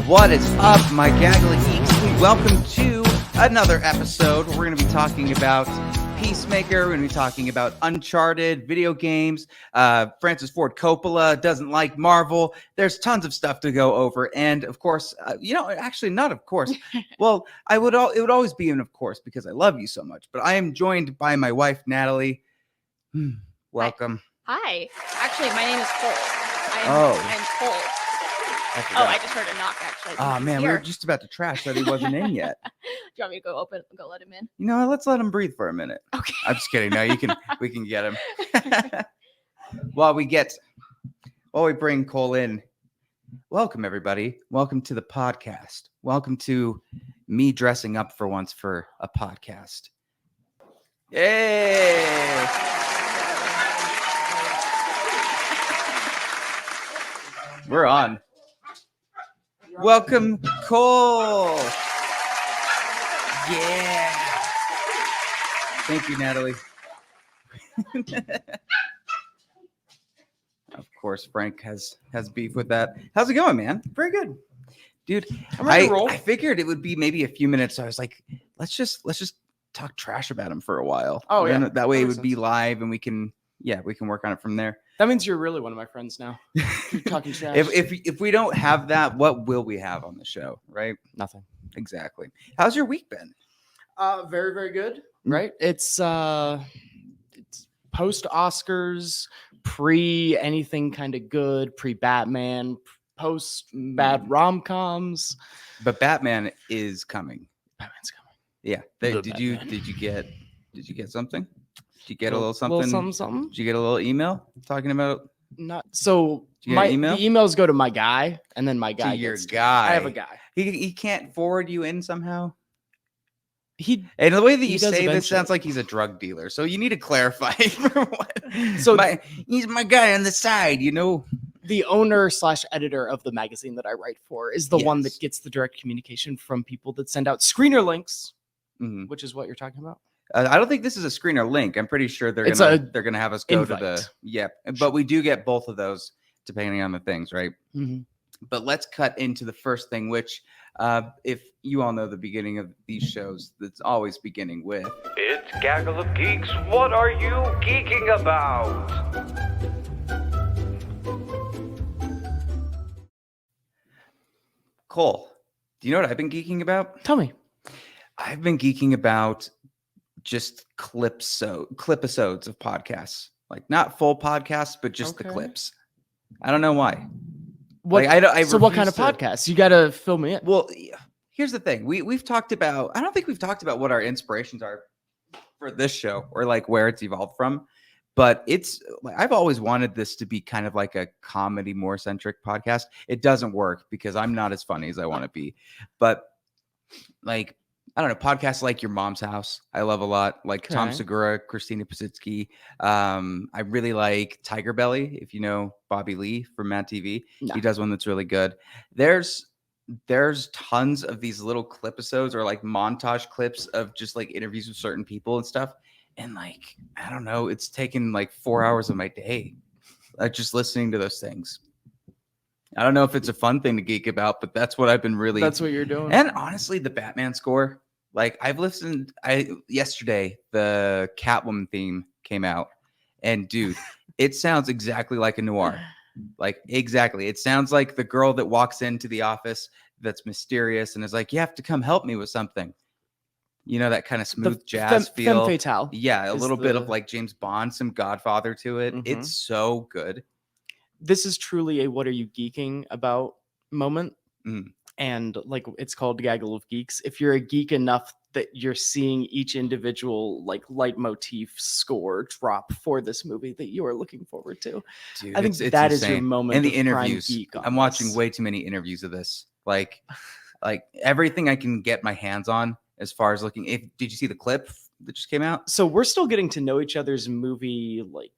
What is up, my Gaggle of Geeks? Welcome to another episode. We're going to be talking about Peacemaker. We're going to be talking about Uncharted, video games. Francis Ford Coppola doesn't like Marvel. There's tons of stuff to go over. And of course, actually not of course. Well, it would always be an of course because I love you so much. But I am joined by my wife, Natalie. Welcome. Hi. Actually, my name is Cole. I'm Cole. I just heard a knock, actually. Oh, man, we were just about to trash that he wasn't in yet. Do you want me to go let him in? You know, let's let him breathe for a minute. Okay. I'm just kidding. No, we can get him. While we bring Cole in, welcome, everybody. Welcome to the podcast. Welcome to me dressing up for once for a podcast. Yay! We're on. Welcome, Cole. Yeah. Thank you, Natalie. Of course, Frank has beef with that. How's it going, man? Very good. Dude, I'm ready to roll. I figured it would be maybe a few minutes. So I was like, let's just talk trash about him for a while. Oh, yeah. And that way it would be live and we can work on it from there. That means you're really one of my friends now. You're talking trash. If we don't have that, what will we have on the show, right? Nothing. Exactly. How's your week been? Very, very good. Right? It's post Oscars, pre anything kind of good, pre Batman, post bad rom-coms. But Batman is coming. Batman's coming. Yeah. Did you get something? Did you get a little something? Something? Did you get a little email talking about? Not so. The emails go to my guy, and then my guy. To your guy. I have a guy. He can't forward you in somehow. And the way that you say this sounds like he's a drug dealer. So you need to clarify for what. So he's my guy on the side, you know. The owner/editor of the magazine that I write for is the one that gets the direct communication from people that send out screener links, which is what you're talking about. I don't think this is a screener link. I'm pretty sure they're gonna have us go invite. to the but we do get both of those depending on the things, right? Mm-hmm. But let's cut into the first thing, which if you all know the beginning of these shows, that's always beginning with it's Gaggle of Geeks. What are you geeking about? Cole, do you know what I've been geeking about? Tell me. I've been geeking about just clip-episodes of podcasts, like not full podcasts, but just the clips. I don't know why. What kind of podcasts? You got to fill me in. Well, here's the thing. We've talked about. I don't think we've talked about what our inspirations are for this show or like where it's evolved from. But it's I've always wanted this to be kind of like a comedy more centric podcast. It doesn't work because I'm not as funny as I want to be. But like, I don't know, podcasts like Your Mom's House, I love a lot. Like Tom Segura, Christina Pazsitzky. I really like Tiger Belly, if you know Bobby Lee from Mad TV. No. He does one that's really good. There's tons of these little clip-episodes or like montage clips of just like interviews with certain people and stuff. And like, I don't know, it's taken like 4 hours of my day, just listening to those things. I don't know if it's a fun thing to geek about, but that's what I've been really. That's what you're doing. And honestly, the Batman score, like I've listened. Yesterday the Catwoman theme came out, and dude, it sounds exactly like a noir. Like exactly, it sounds like the girl that walks into the office that's mysterious and is like, "You have to come help me with something." You know, that kind of smooth jazz feel. Femme fatale. Yeah, a little bit of like James Bond, some Godfather to it. Mm-hmm. It's so good. This is truly a what are you geeking about moment. And like it's called Gaggle of Geeks. If you're a geek enough that you're seeing each individual like leitmotif score drop for this movie that you are looking forward to. Dude, I think that is your moment. And the interviews. I'm watching way too many interviews of this. Like everything I can get my hands on as far as looking. Did you see the clip that just came out? So we're still getting to know each other's movie like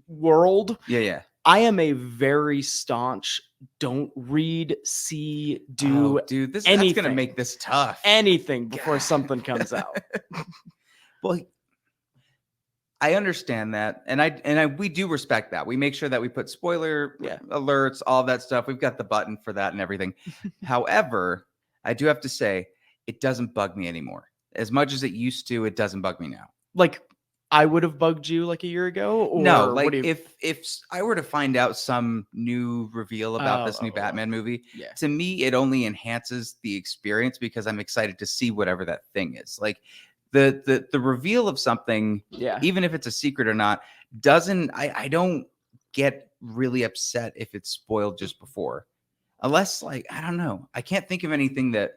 world. Yeah. I am a very staunch don't read, see, do dude, that's gonna make this tough. Anything before something comes out. Well, I understand that, and we do respect that. We make sure that we put spoiler alerts, all that stuff. We've got the button for that and everything. However, I do have to say it doesn't bug me anymore. As much as it used to, it doesn't bug me now. Like I would have bugged you like a year ago? Or no, like if I were to find out some new reveal about this new Batman movie, to me, it only enhances the experience because I'm excited to see whatever that thing is. Like the reveal of something, even if it's a secret or not, I don't get really upset if it's spoiled just before. Unless, like, I don't know. I can't think of anything that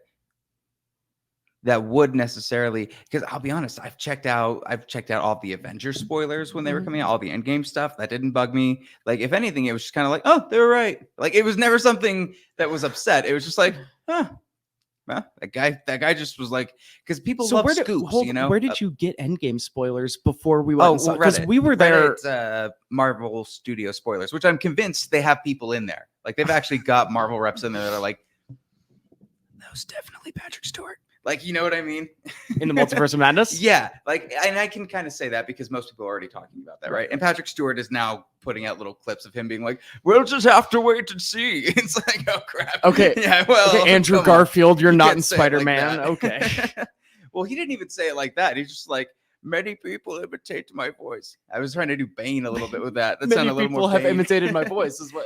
would necessarily, because I'll be honest, I've checked out all the Avengers spoilers when they were coming out, all the Endgame stuff. That didn't bug me. Like, if anything, it was just kind of like, oh, they were right. Like, it was never something that was upset. It was just like, huh. Well, that guy just was like, because people love scoops, you know. Where did you get Endgame spoilers before we went? Because we were there. It's Marvel Studio spoilers, which I'm convinced they have people in there. Like they've actually got Marvel reps in there that are like, that was definitely Patrick Stewart. Like, you know what I mean? In the Multiverse of Madness? Yeah. Like, and I can kind of say that because most people are already talking about that, right? And Patrick Stewart is now putting out little clips of him being like, we'll just have to wait and see. It's like, oh, crap. Okay. Yeah, well. Okay, Andrew Garfield, you're not in Like Spider-Man. Okay. Well, he didn't even say it like that. He's just like, many people imitate my voice. I was trying to do Bane a little bit with that. That sounded a little more people have Bane. imitated my voice. You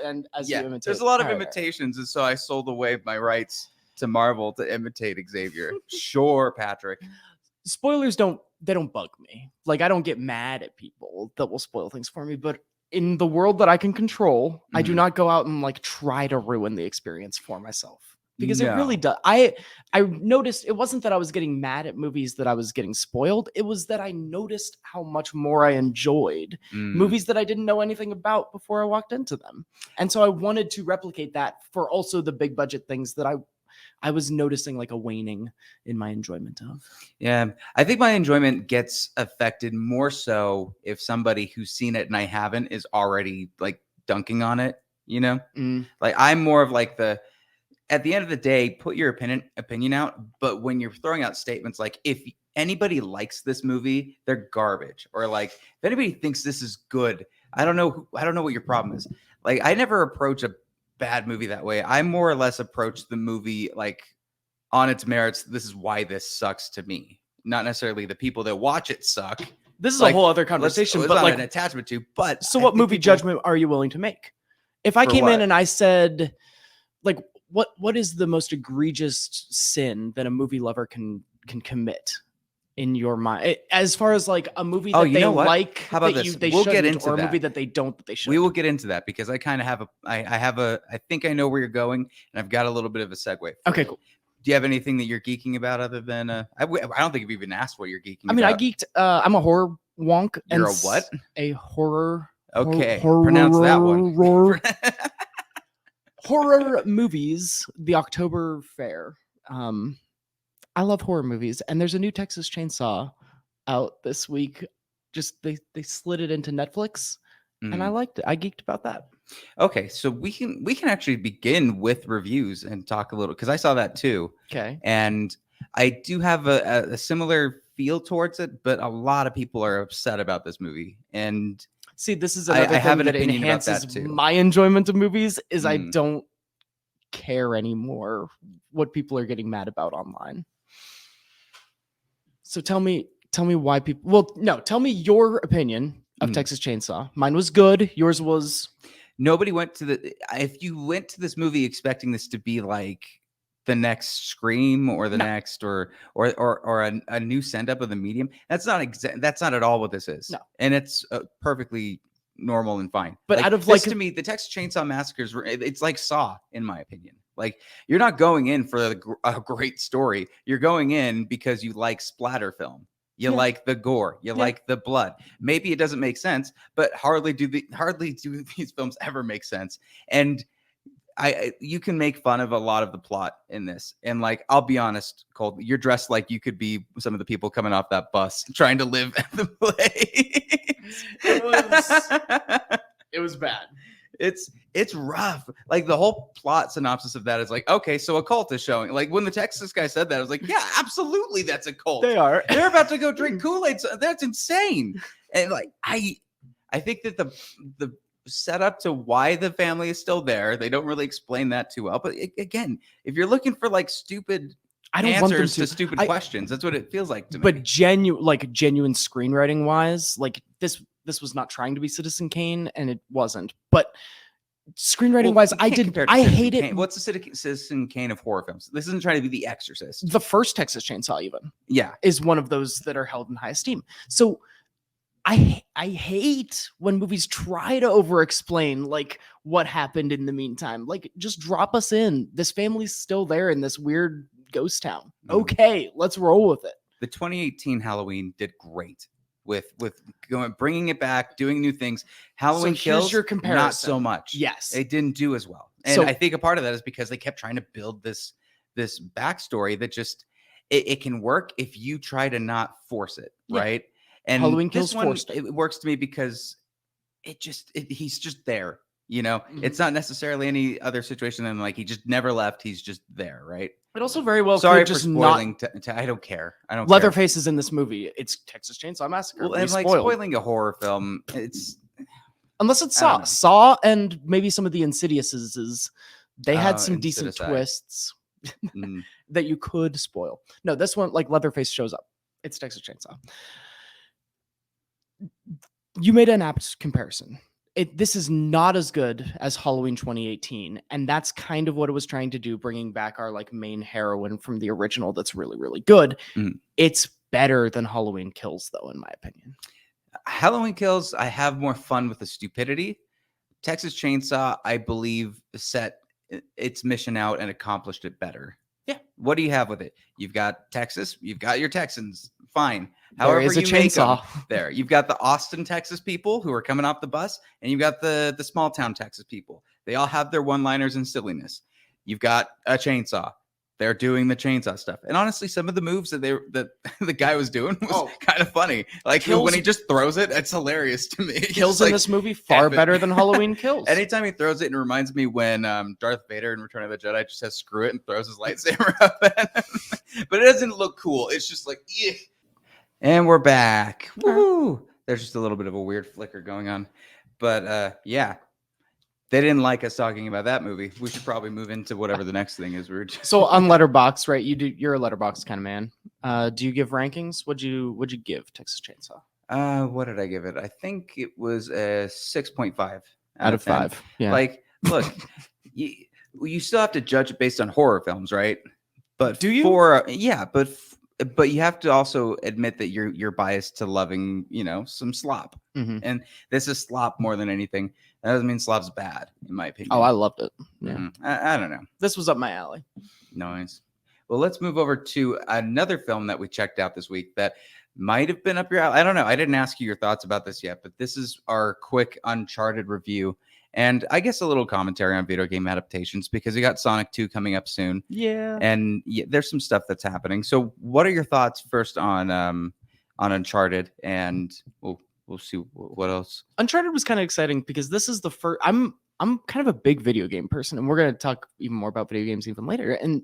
imitate. There's a lot of imitations, and so I sold away my rights to Marvel to imitate Xavier. Sure, Patrick. Spoilers don't bug me. Like I don't get mad at people that will spoil things for me, but in the world that I can control, I do not go out and like try to ruin the experience for myself. Because it really does. I noticed it wasn't that I was getting mad at movies that I was getting spoiled. It was that I noticed how much more I enjoyed movies that I didn't know anything about before I walked into them. And so I wanted to replicate that for also the big budget things that I was noticing like a waning in my enjoyment of. Yeah. I think my enjoyment gets affected more so if somebody who's seen it and I haven't is already like dunking on it, you know? Like I'm more of like at the end of the day, put your opinion out. But when you're throwing out statements like, if anybody likes this movie, they're garbage. Or like, if anybody thinks this is good, I don't know what your problem is. Like, I never approach a bad movie that way. I more or less approach the movie like on its merits. This is why this sucks to me. Not necessarily the people that watch it suck. This is like, a whole other conversation. But like an attachment to. But so, what movie judgment are you willing to make? If I came in and I said, like, what is the most egregious sin that a movie lover can commit in your mind, as far as like a movie that they like? How about this? We'll get into a movie that they don't, that they should. We will get into that because I kind of have I think I know where you're going, and I've got a little bit of a segue. Okay, cool. Do you have anything that you're geeking about other than I don't think you've even asked what you're geeking about. I mean, I geeked. I'm a horror wonk. You're a what? A horror. Okay, pronounce that one. Horror movies, the October Fair. I love horror movies, and there's a new Texas Chainsaw out this week. Just they slid it into Netflix, and I liked it. I geeked about that. Okay, so we can actually begin with reviews and talk a little, because I saw that too. Okay, and I do have a similar feel towards it, but a lot of people are upset about this movie. And see, this is another thing that enhances my enjoyment of movies is I don't care anymore what people are getting mad about online. So tell me why people. Well, no, tell me your opinion of Texas Chainsaw. Mine was good. Yours was. Nobody went to if you went to this movie expecting this to be like the next Scream or the next or a new send up of the medium, that's not at all what this is. No. And it's perfectly normal and fine. But like, out of this, to me, the Texas Chainsaw Massacres, it's like Saw, in my opinion. Like, you're not going in for a great story. You're going in because you like splatter film. You like the gore. You like the blood. Maybe it doesn't make sense, but hardly do these films ever make sense. And you can make fun of a lot of the plot in this. And like, I'll be honest, Cole, you're dressed like you could be some of the people coming off that bus trying to live at the place. It was bad. It's rough. Like, the whole plot synopsis of that is like, okay, so a cult is showing. Like, when the Texas guy said that, I was like, yeah, absolutely, that's a cult. They're about to go drink Kool-Aid. That's insane. And like I think that the setup to why the family is still there, they don't really explain that too well. But again, if you're looking for like stupid I don't want them answers to stupid questions, that's what it feels like to me. But genuine screenwriting wise, like this was not trying to be Citizen Kane, and it wasn't. But screenwriting wise, I hate it. What's the Citizen Kane of horror films? This isn't trying to be The Exorcist. The first Texas Chainsaw, even, yeah, is one of those that are held in high esteem. So I hate when movies try to over-explain like what happened in the meantime. Like, just drop us in. This family's still there in this weird ghost town. Okay, let's roll with it. The 2018 Halloween did great with bringing it back, doing new things. Halloween Kills, your comparison. Not so much. Yes, it didn't do as well, and I think a part of that is because they kept trying to build this backstory that just it can work if you try to not force it, right? And Halloween Kills forced it works to me because he's just there. You know, it's not necessarily any other situation than like he just never left. He's just there, right? It also very well sorry could for just spoiling. I don't care. I don't. Leatherface is in this movie. It's Texas Chainsaw Massacre. Well, and like spoiling a horror film, it's unless it's Saw, and maybe some of the Insidiouses. They had some decent twists that you could spoil. No, this one, like Leatherface shows up. It's Texas Chainsaw. You made an apt comparison. This is not as good as Halloween 2018, and that's kind of what it was trying to do, bringing back our like main heroine from the original. That's really, really good. It's better than Halloween Kills, though, in my opinion. Halloween Kills, I have more fun with the stupidity. Texas Chainsaw, I believe, set its mission out and accomplished it better. Yeah. What do you have with it? You've got Texas, you've got your Texans. Fine. However, there is a chainsaw there. You've got the Austin, Texas people who are coming off the bus, and you've got the small town Texas people. They all have their one-liners and silliness. You've got a chainsaw. They're doing the chainsaw stuff. And honestly, some of the moves that the guy was doing was kind of funny. Like when he just throws it, it's hilarious to me. Kills in this movie far better than Halloween Kills. Anytime he throws it, it reminds me when Darth Vader in Return of the Jedi just says screw it and throws his lightsaber up at him. But it doesn't look cool. It's just like, yeah. And we're back. Woo! There's just a little bit of a weird flicker going on. But yeah. They didn't like us talking about that movie. We should probably move into whatever the next thing is. So on Letterboxd, right? You're a Letterboxd kind of man. Do you give rankings? What'd you give Texas Chainsaw? What did I give it? I think it was a 6.5 out of 5. Yeah. Like, look, you still have to judge it based on horror films, right? But do you? But you have to also admit that you're biased to loving, some slop. And this is slop more than anything. That doesn't mean slop's bad, in my opinion. Oh, I loved it. Yeah. I don't know. This was up my alley. Nice. Well, let's move over to another film that we checked out this week that might have been up your alley. I don't know. I didn't ask you your thoughts about this yet, but this is our quick Uncharted review. And I guess a little commentary on video game adaptations because we got Sonic 2 coming up soon. Yeah. And there's some stuff that's happening. So what are your thoughts first on Uncharted? And we'll see what else. Uncharted was kind of exciting because this is the first. I'm kind of a big video game person, and we're going to talk even more about video games even later. And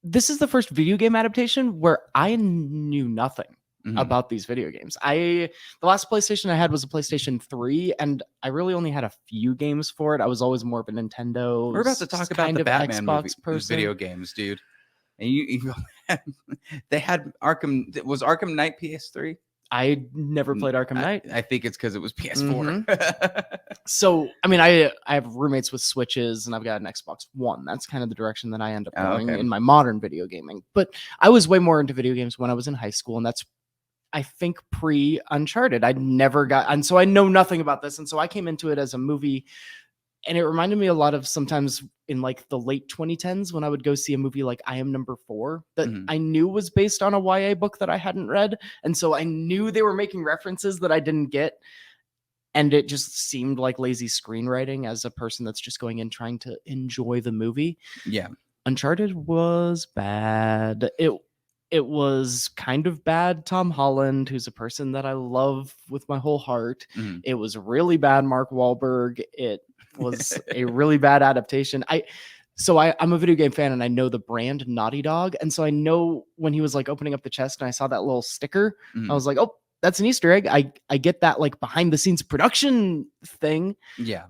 this is the first video game adaptation where I knew nothing about these video games. The last PlayStation I had was a PlayStation 3, and I really only had a few games for it. I was always more of a Nintendo. We're about to talk about the Batman Xbox person. Video games, dude. And you they had Arkham. Was Arkham Knight PS3? I never played Arkham Knight. I think it's because it was PS4. So, I mean, I have roommates with Switches, and I've got an Xbox One. That's kind of the direction that I end up going in my modern video gaming. But I was way more into video games when I was in high school, and that's, I think, pre-Uncharted. And so I know nothing about this. And so I came into it as a movie, and it reminded me a lot of sometimes in like the late 2010s when I would go see a movie like I Am Number 4 that I knew was based on a YA book that I hadn't read. And so I knew they were making references that I didn't get. And it just seemed like lazy screenwriting as a person that's just going in trying to enjoy the movie. Yeah. Uncharted was bad. It was kind of bad Tom Holland, who's a person that I love with my whole heart. It was really bad Mark Wahlberg. It was a really bad adaptation. I'm a video game fan, and I know the brand Naughty Dog. And so I know when he was like opening up the chest and I saw that little sticker, I was like, oh, that's an Easter egg. I get that like behind the scenes production thing. Yeah.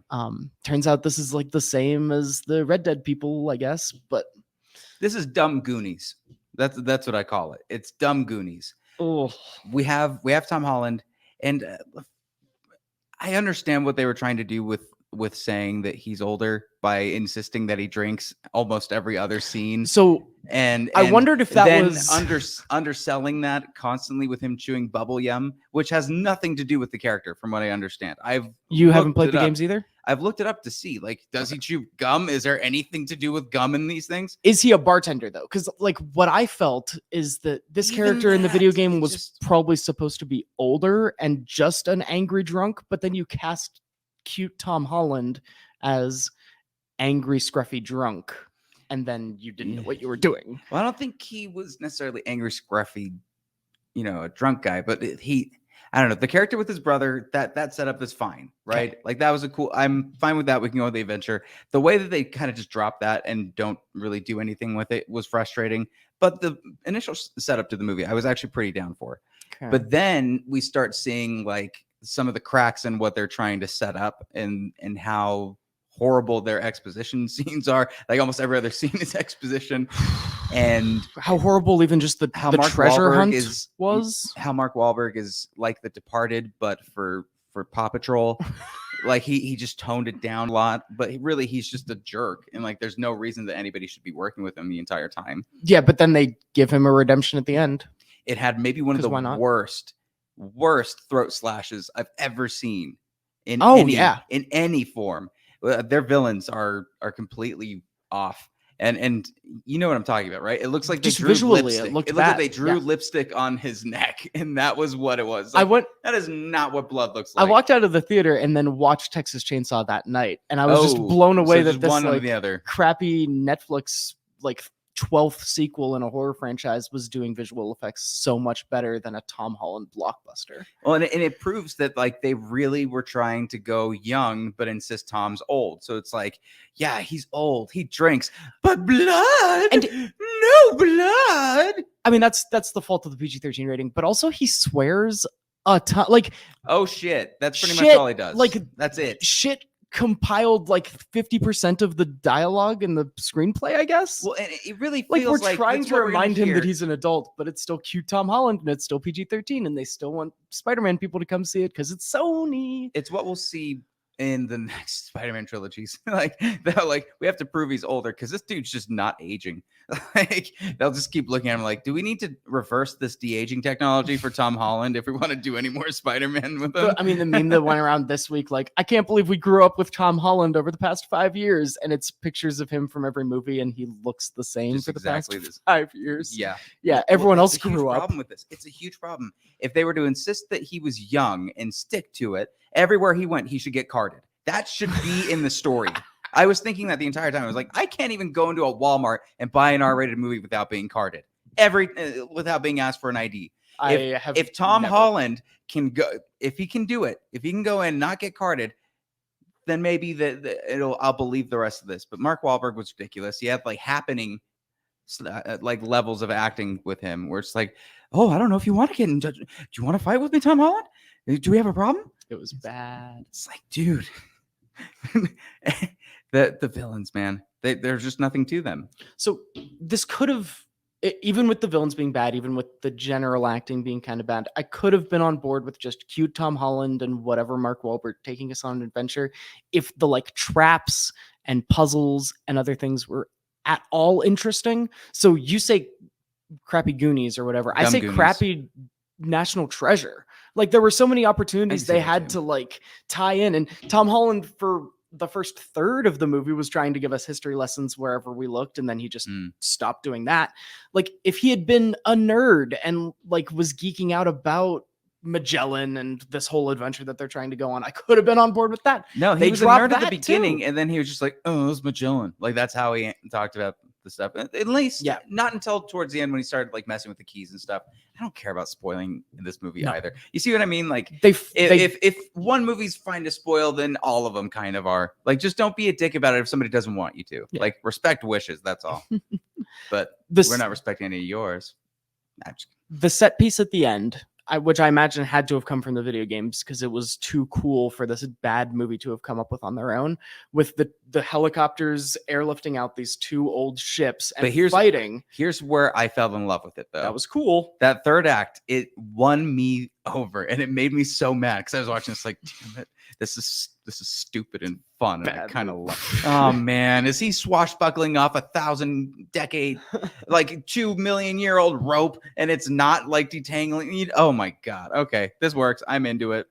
Turns out this is like the same as the Red Dead people, I guess, but this is dumb Goonies. That's what I call it. It's dumb Goonies. Oh, We have Tom Holland, and I understand what they were trying to do with saying that he's older by insisting that he drinks almost every other scene. So and I wondered if that then was underselling that constantly with him chewing bubble yum, which has nothing to do with the character, from what I understand. You haven't played the games either? I've looked it up to see, like, does he chew gum? Is there anything to do with gum in these things? Is he a bartender though? Because like what I felt is that this character in the video game was probably supposed to be older and just an angry drunk, but then you cast cute Tom Holland as angry, scruffy drunk, and then you didn't know what you were doing. Well, I don't think he was necessarily angry, scruffy, a drunk guy, but I don't know. The character with his brother, that setup is fine, right? Okay. Like that was I'm fine with that. We can go with the adventure. The way that they kind of just drop that and don't really do anything with it was frustrating. But the initial setup to the movie, I was actually pretty down for. Okay. But then we start seeing like some of the cracks in what they're trying to set up and how horrible their exposition scenes are. Like almost every other scene is exposition. And how horrible even just the treasure Wahlberg hunt was. How Mark Wahlberg is like The Departed, but for Paw Patrol. Like he just toned it down a lot, but he's just a jerk. And like there's no reason that anybody should be working with him the entire time. Yeah, but then they give him a redemption at the end. It had maybe one of the worst throat slashes I've ever seen in any form. Their villains are completely off. And you know what I'm talking about, right? It looks like just visually lipstick. It looked like they drew lipstick on his neck, and that was what it was. Like, that is not what blood looks like. I walked out of the theater and then watched Texas Chainsaw that night, and I was just blown away that this one or the other crappy Netflix like 12th sequel in a horror franchise was doing visual effects so much better than a Tom Holland blockbuster. Well, and it proves that like they really were trying to go young, but insist Tom's old. So it's like, yeah, he's old, he drinks, but blood, and no blood. I mean, that's the fault of the PG-13 rating, but also he swears a ton. Like, oh shit, that's pretty much all he does. Like, that's it. Shit compiled like 50% of the dialogue in the screenplay, I guess. Well, and it really feels we're trying to remind him that he's an adult, but it's still cute Tom Holland and it's still PG-13, and they still want Spider-Man people to come see it because it's Sony. It's what we'll see in the next Spider-Man trilogies. like we have to prove he's older because this dude's just not aging. Like they'll just keep looking at him like, do we need to reverse this de-aging technology for Tom Holland if we want to do any more Spider-Man with him? I mean, the meme that went around this week, like, I can't believe we grew up with Tom Holland over the past 5 years, and it's pictures of him from every movie, and he looks the same just for the past 5 years. Yeah. Everyone else grew up. Problem with this, it's a huge problem. If they were to insist that he was young and stick to it, everywhere he went, he should get carded. That should be in the story. I was thinking that the entire time. I was like, I can't even go into a Walmart and buy an R-rated movie without being carded. Without being asked for an ID. If Tom Holland can go, if he can do it, if he can go in and not get carded, then maybe I'll believe the rest of this. But Mark Wahlberg was ridiculous. He had like happening like levels of acting with him where it's like, oh, I don't know if you want to get in touch. Do you want to fight with me, Tom Holland? Do we have a problem? It was bad. It's like, dude. The villains, man, there's just nothing to them. So this could have, even with the villains being bad, even with the general acting being kind of bad, I could have been on board with just cute Tom Holland and whatever Mark Wahlberg taking us on an adventure if the like traps and puzzles and other things were at all interesting. So you say crappy Goonies or whatever. I say Goonies. Crappy National Treasure. Like there were so many opportunities they had to like tie in, and Tom Holland for the first third of the movie was trying to give us history lessons wherever we looked, and then he just stopped doing that. Like if he had been a nerd and like was geeking out about Magellan and this whole adventure that they're trying to go on, I could have been on board with that. No, he was a nerd at the beginning, and then he was just like, oh, it was Magellan. Like that's how he talked about the stuff. At least not until towards the end when he started like messing with the keys and stuff. I don't care about spoiling in this movie either. You see what I mean? Like if one movie's fine to spoil, then all of them kind of are. Like just don't be a dick about it if somebody doesn't want you to. Like respect wishes, that's all. But we're not respecting any of yours. The set piece at the end, which I imagine had to have come from the video games because it was too cool for this bad movie to have come up with on their own, with the helicopters airlifting out these two old ships and fighting. Here's where I fell in love with it, though. That was cool. That third act, it won me over, and it made me so mad because I was watching this like, damn it, this is stupid and fun, and I kind of love it. Oh man, is he swashbuckling off 1,000-decade, like 2 million-year-old rope, and it's not like detangling? Oh my god. Okay, this works. I'm into it.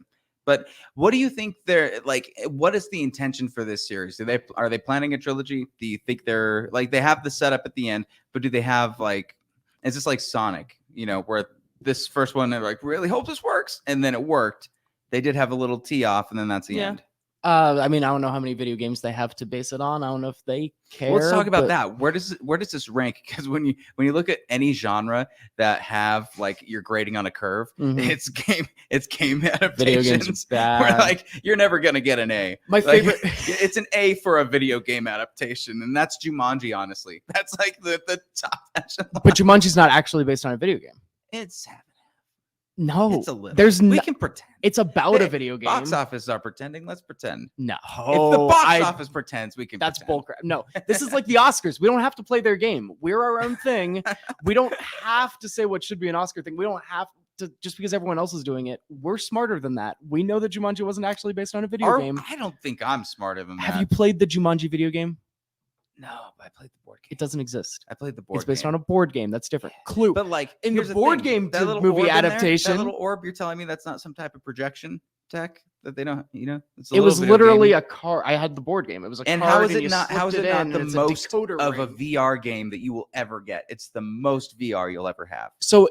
But what do you think they're like? What is the intention for this series? Are they planning a trilogy? Do you think they're like they have the setup at the end, but do they have like? Is this like Sonic? Where this first one, they're like, really hope this works, and then it worked. They did have a little tee off, and then that's the end. I mean, I don't know how many video games they have to base it on. I don't know if they care. Well, let's talk about that. Where does this rank? Because when you look at any genre that have like you're grading on a curve, it's game adaptations. Video games are bad. Where like you're never gonna get an A. My favorite. It's an A for a video game adaptation, and that's Jumanji. Honestly, that's like the top echelon. But Jumanji's not actually based on a video game. It's no. It's a little. We can pretend. It's about a video game. Box office are pretending. Let's pretend. No. If the box office pretends, we can. That's pretend. bullcrap. No, this is like the Oscars. We don't have to play their game. We're our own thing. We don't have to say what should be an Oscar thing. We don't have to just because everyone else is doing it. We're smarter than that. We know that Jumanji wasn't actually based on a video game. I don't think I'm smarter than that. Have you played the Jumanji video game? No, but I played the board game. It doesn't exist. I played the board game. It's based on a board game. That's different. Clue. But like in the board game that little movie orb adaptation. That little orb, you're telling me that's not some type of projection tech that they don't, it was literally a car. I had the board game. It was a and card. How is it not the most of ring. a VR game that you will ever get? It's the most VR you'll ever have. So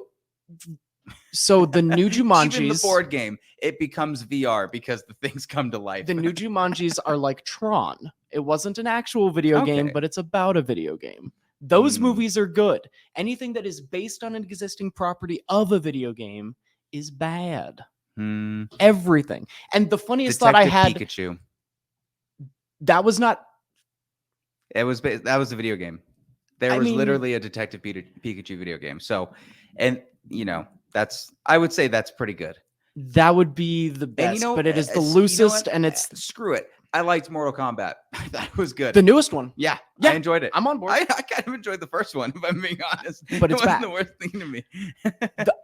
the new Jumanjis, even the board game, it becomes VR because the things come to life. The new Jumanjis are like Tron. It wasn't an actual video game, but it's about a video game. Those movies are good. Anything that is based on an existing property of a video game is bad. Everything. And the funniest thought I had, Pikachu. That was not. That was a video game. There was literally a Detective Pikachu video game. So, and I would say that's pretty good. That would be the best, but it is the loosest, and it's screw it. I liked Mortal Kombat. That was good. The newest one. Yeah, I enjoyed it. I'm on board. I kind of enjoyed the first one, if I'm being honest. But it's wasn't the worst thing to me.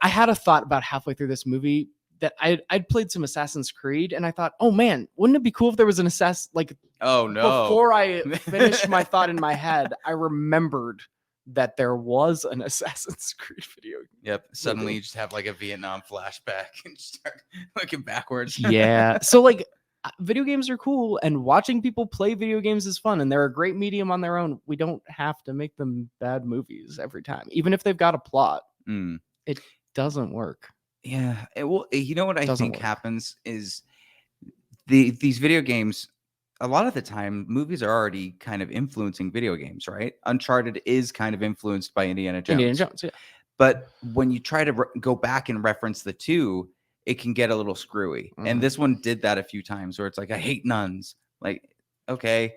I had a thought about halfway through this movie that I'd played some Assassin's Creed, and I thought, oh man, wouldn't it be cool if there was an oh no. Before I finished my thought in my head, I remembered that there was an Assassin's Creed video game. Yep. Suddenly you just have like a Vietnam flashback and start looking backwards. Yeah. So like video games are cool, and watching people play video games is fun, and they're a great medium on their own. We don't have to make them bad movies every time. Even if they've got a plot, it doesn't work. Yeah. Well, you know what I think happens is these video games, a lot of the time, movies are already kind of influencing video games, right? Uncharted is kind of influenced by Indiana Jones. Yeah. But when you try to go back and reference the two, it can get a little screwy. And this one did that a few times where it's like, I hate nuns. Like, okay,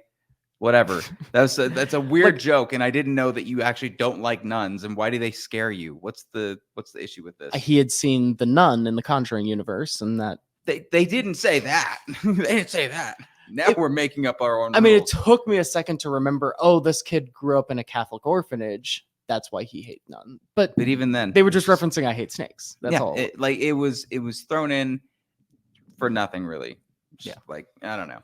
whatever. That's a weird joke. And I didn't know that you actually don't like nuns. And why do they scare you? What's the issue with this? He had seen the nun in the Conjuring universe, and that they didn't say that. They didn't say that. Now we're making up our own. I mean, it took me a second to remember. Oh, this kid grew up in a Catholic orphanage. That's why he hates nuns. But even then, they were just referencing I hate snakes. That's all. It was thrown in for nothing, really. Like, I don't know.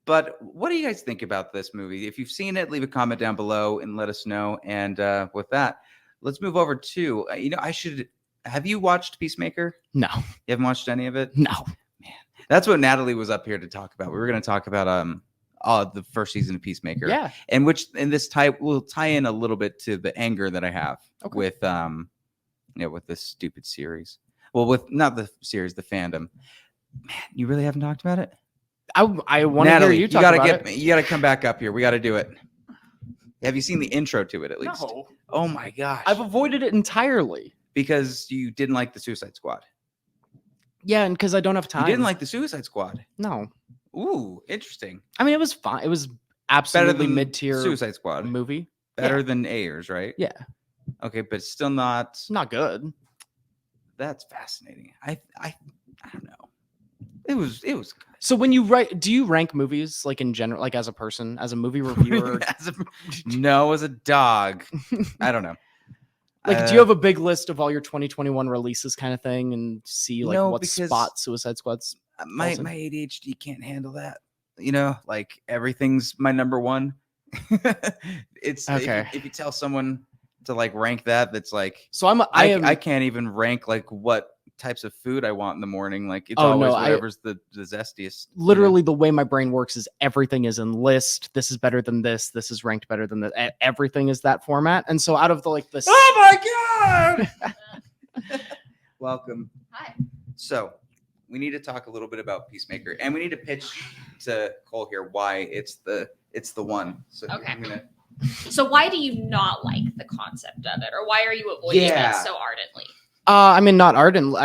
But what do you guys think about this movie? If you've seen it, leave a comment down below and let us know. And with that, let's move over to have you watched Peacemaker? No. You haven't watched any of it? No. That's what Natalie was up here to talk about. We were going to talk about the first season of Peacemaker. Yeah. And this will tie in a little bit to the anger that I have with with this stupid series. Well, with not the series, the fandom. Man, you really haven't talked about it? I want to hear you talk about it. You got to come back up here. We got to do it. Have you seen the intro to it at least? No. Oh my gosh. I've avoided it entirely. Because you didn't like the Suicide Squad. Yeah, and because I don't have time. You didn't like the Suicide Squad? No. Ooh, interesting. I mean, it was fine. It was absolutely mid-tier Suicide Squad movie. Better than Ayers, right? Yeah. Okay, but still not good. That's fascinating. I don't know. It was good. So when do you rank movies like in general, like as a person, as a movie reviewer? No, as a dog. I don't know. Like, do you have a big list of all your 2021 releases kind of thing and see like No, what because spot Suicide Squad's my ADHD can't handle that. You know, like everything's my number one. It's okay. If you tell someone to like rank that, that's like, so I can't even rank like what types of food I want in the morning. Like it's always whatever's the zestiest. Literally, the way my brain works is everything is in list. This is better than this. This is ranked better than this. Everything is that format. And so out of the like this. Oh my god! Welcome. Hi. So we need to talk a little bit about Peacemaker, and we need to pitch to Cole here why it's the one. So Okay. So why do you not like the concept of it, or why are you avoiding it so ardently? I mean, not ardent.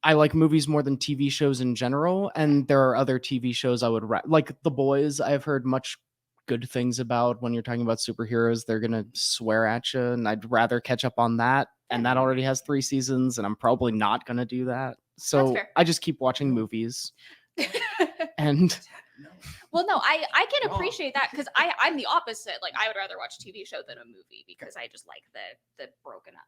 I like movies more than TV shows in general, and there are other TV shows I would like. The Boys, I've heard much good things about. When you're talking about superheroes, they're gonna swear at you, and I'd rather catch up on that. And that already has 3 seasons, and I'm probably not gonna do that. So I just keep watching movies. And well, no, I can appreciate that because I'm the opposite. Like I would rather watch a TV show than a movie because I just like the broken up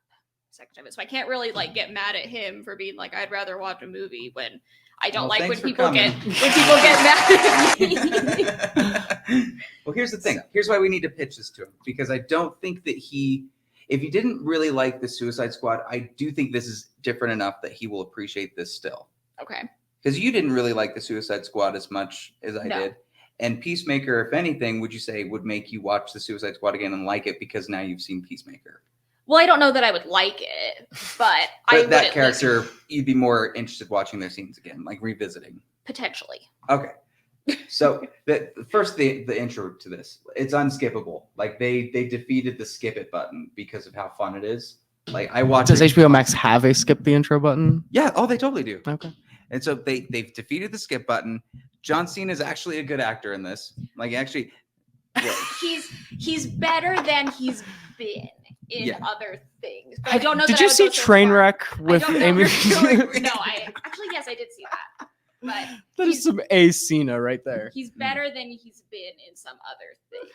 section of it. So I can't really like get mad at him for being like I'd rather watch a movie when I don't like when people get mad at me. Well, here's the thing. Here's why we need to pitch this to him, because I don't think that if you didn't really like the Suicide Squad, I do think this is different enough that he will appreciate this still. Okay. Because you didn't really like the Suicide Squad as much as I did. And Peacemaker, if anything, would you say would make you watch the Suicide Squad again and like it because now you've seen Peacemaker? Well, I don't know that I would like it, but I would that character, you'd be more interested watching their scenes again, like revisiting. Potentially. Okay. So the intro to this, it's unskippable. Like they defeated the skip it button because of how fun it is. Like I watch. Does HBO Max have a skip the intro button? Yeah. Oh, they totally do. Okay. And so they've defeated the skip button. John Cena is actually a good actor in this. Like actually, yeah. he's better than he's been in other things. But I don't know. Did you see Trainwreck with Amy? No, yes, I did see that. But that is some A Cena right there. He's better than he's been in some other things.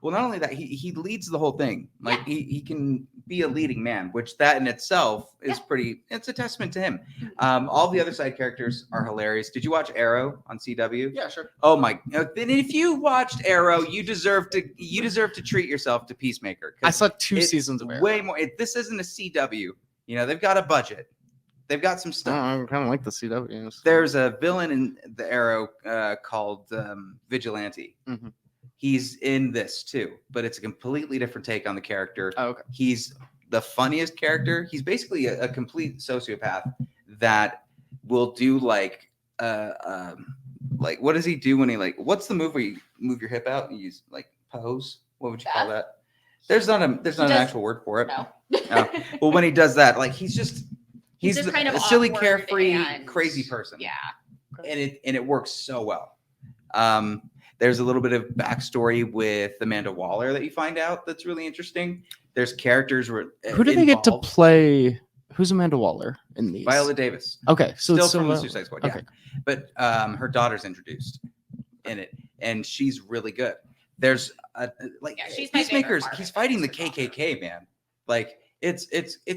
Well, not only that, he leads the whole thing. Like he can be a leading man, which that in itself is pretty. It's a testament to him. All the other side characters are hilarious. Did you watch Arrow on CW? Yeah, sure. Oh my! Then if you watched Arrow, you deserve to treat yourself to Peacemaker. I saw 2 seasons of Arrow. Way more. This isn't a CW. You know they've got a budget. They've got some stuff. I kind of like the CWs. There's a villain in the Arrow called Vigilante. Mm-hmm. He's in this too, but it's a completely different take on the character. Oh, okay. He's the funniest character. He's basically a complete sociopath that will do like what does he do when he what's the move where you move your hip out and you like pose? What would you call that? There's not an actual word for it. No. Well, when he does that, like he's just kind of a silly, awkward carefree, and crazy person. Yeah. And it works so well. There's a little bit of backstory with Amanda Waller that you find out that's really interesting. There's characters who do they get to play? Who's Amanda Waller in these? Viola Davis. Okay, so still from the Suicide Squad. Okay. Yeah. But her daughter's introduced in it, and she's really good. There's she's my Peacemaker's. favorite part He's of it. fighting the KKK, man. Like it's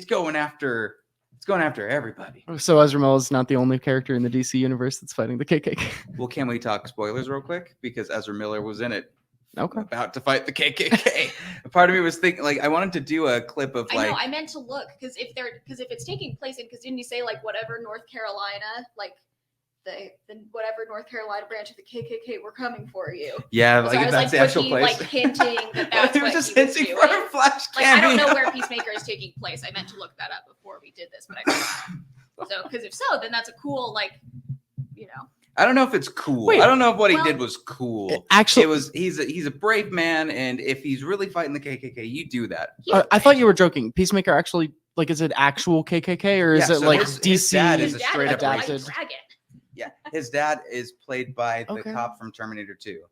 going after. It's going after everybody. So Ezra Miller is not the only character in the DC universe that's fighting the KKK. Well, can we talk spoilers real quick? Because Ezra Miller was in it. Okay. About to fight the KKK. A part of me was thinking, I wanted to do a clip of I know. I meant to look because if it's taking place in, because didn't you say whatever North Carolina, the whatever North Carolina branch of the KKK were coming for you. Yeah, so that's the actual place. Hinting that that's what just he was hinting doing. for a flash I don't know where Peacemaker is taking place. I meant to look that up before we did this, but I forgot. So, because if so, then that's a cool, I don't know if it's cool. Wait, I don't know if what he did was cool. Actually, he's a brave man, and if he's really fighting the KKK, you do that. I thought you were joking. Peacemaker actually, is it actual KKK or is it DC? His dad is a straight up adapted. dragon. Yeah, his dad is played by the cop from Terminator 2,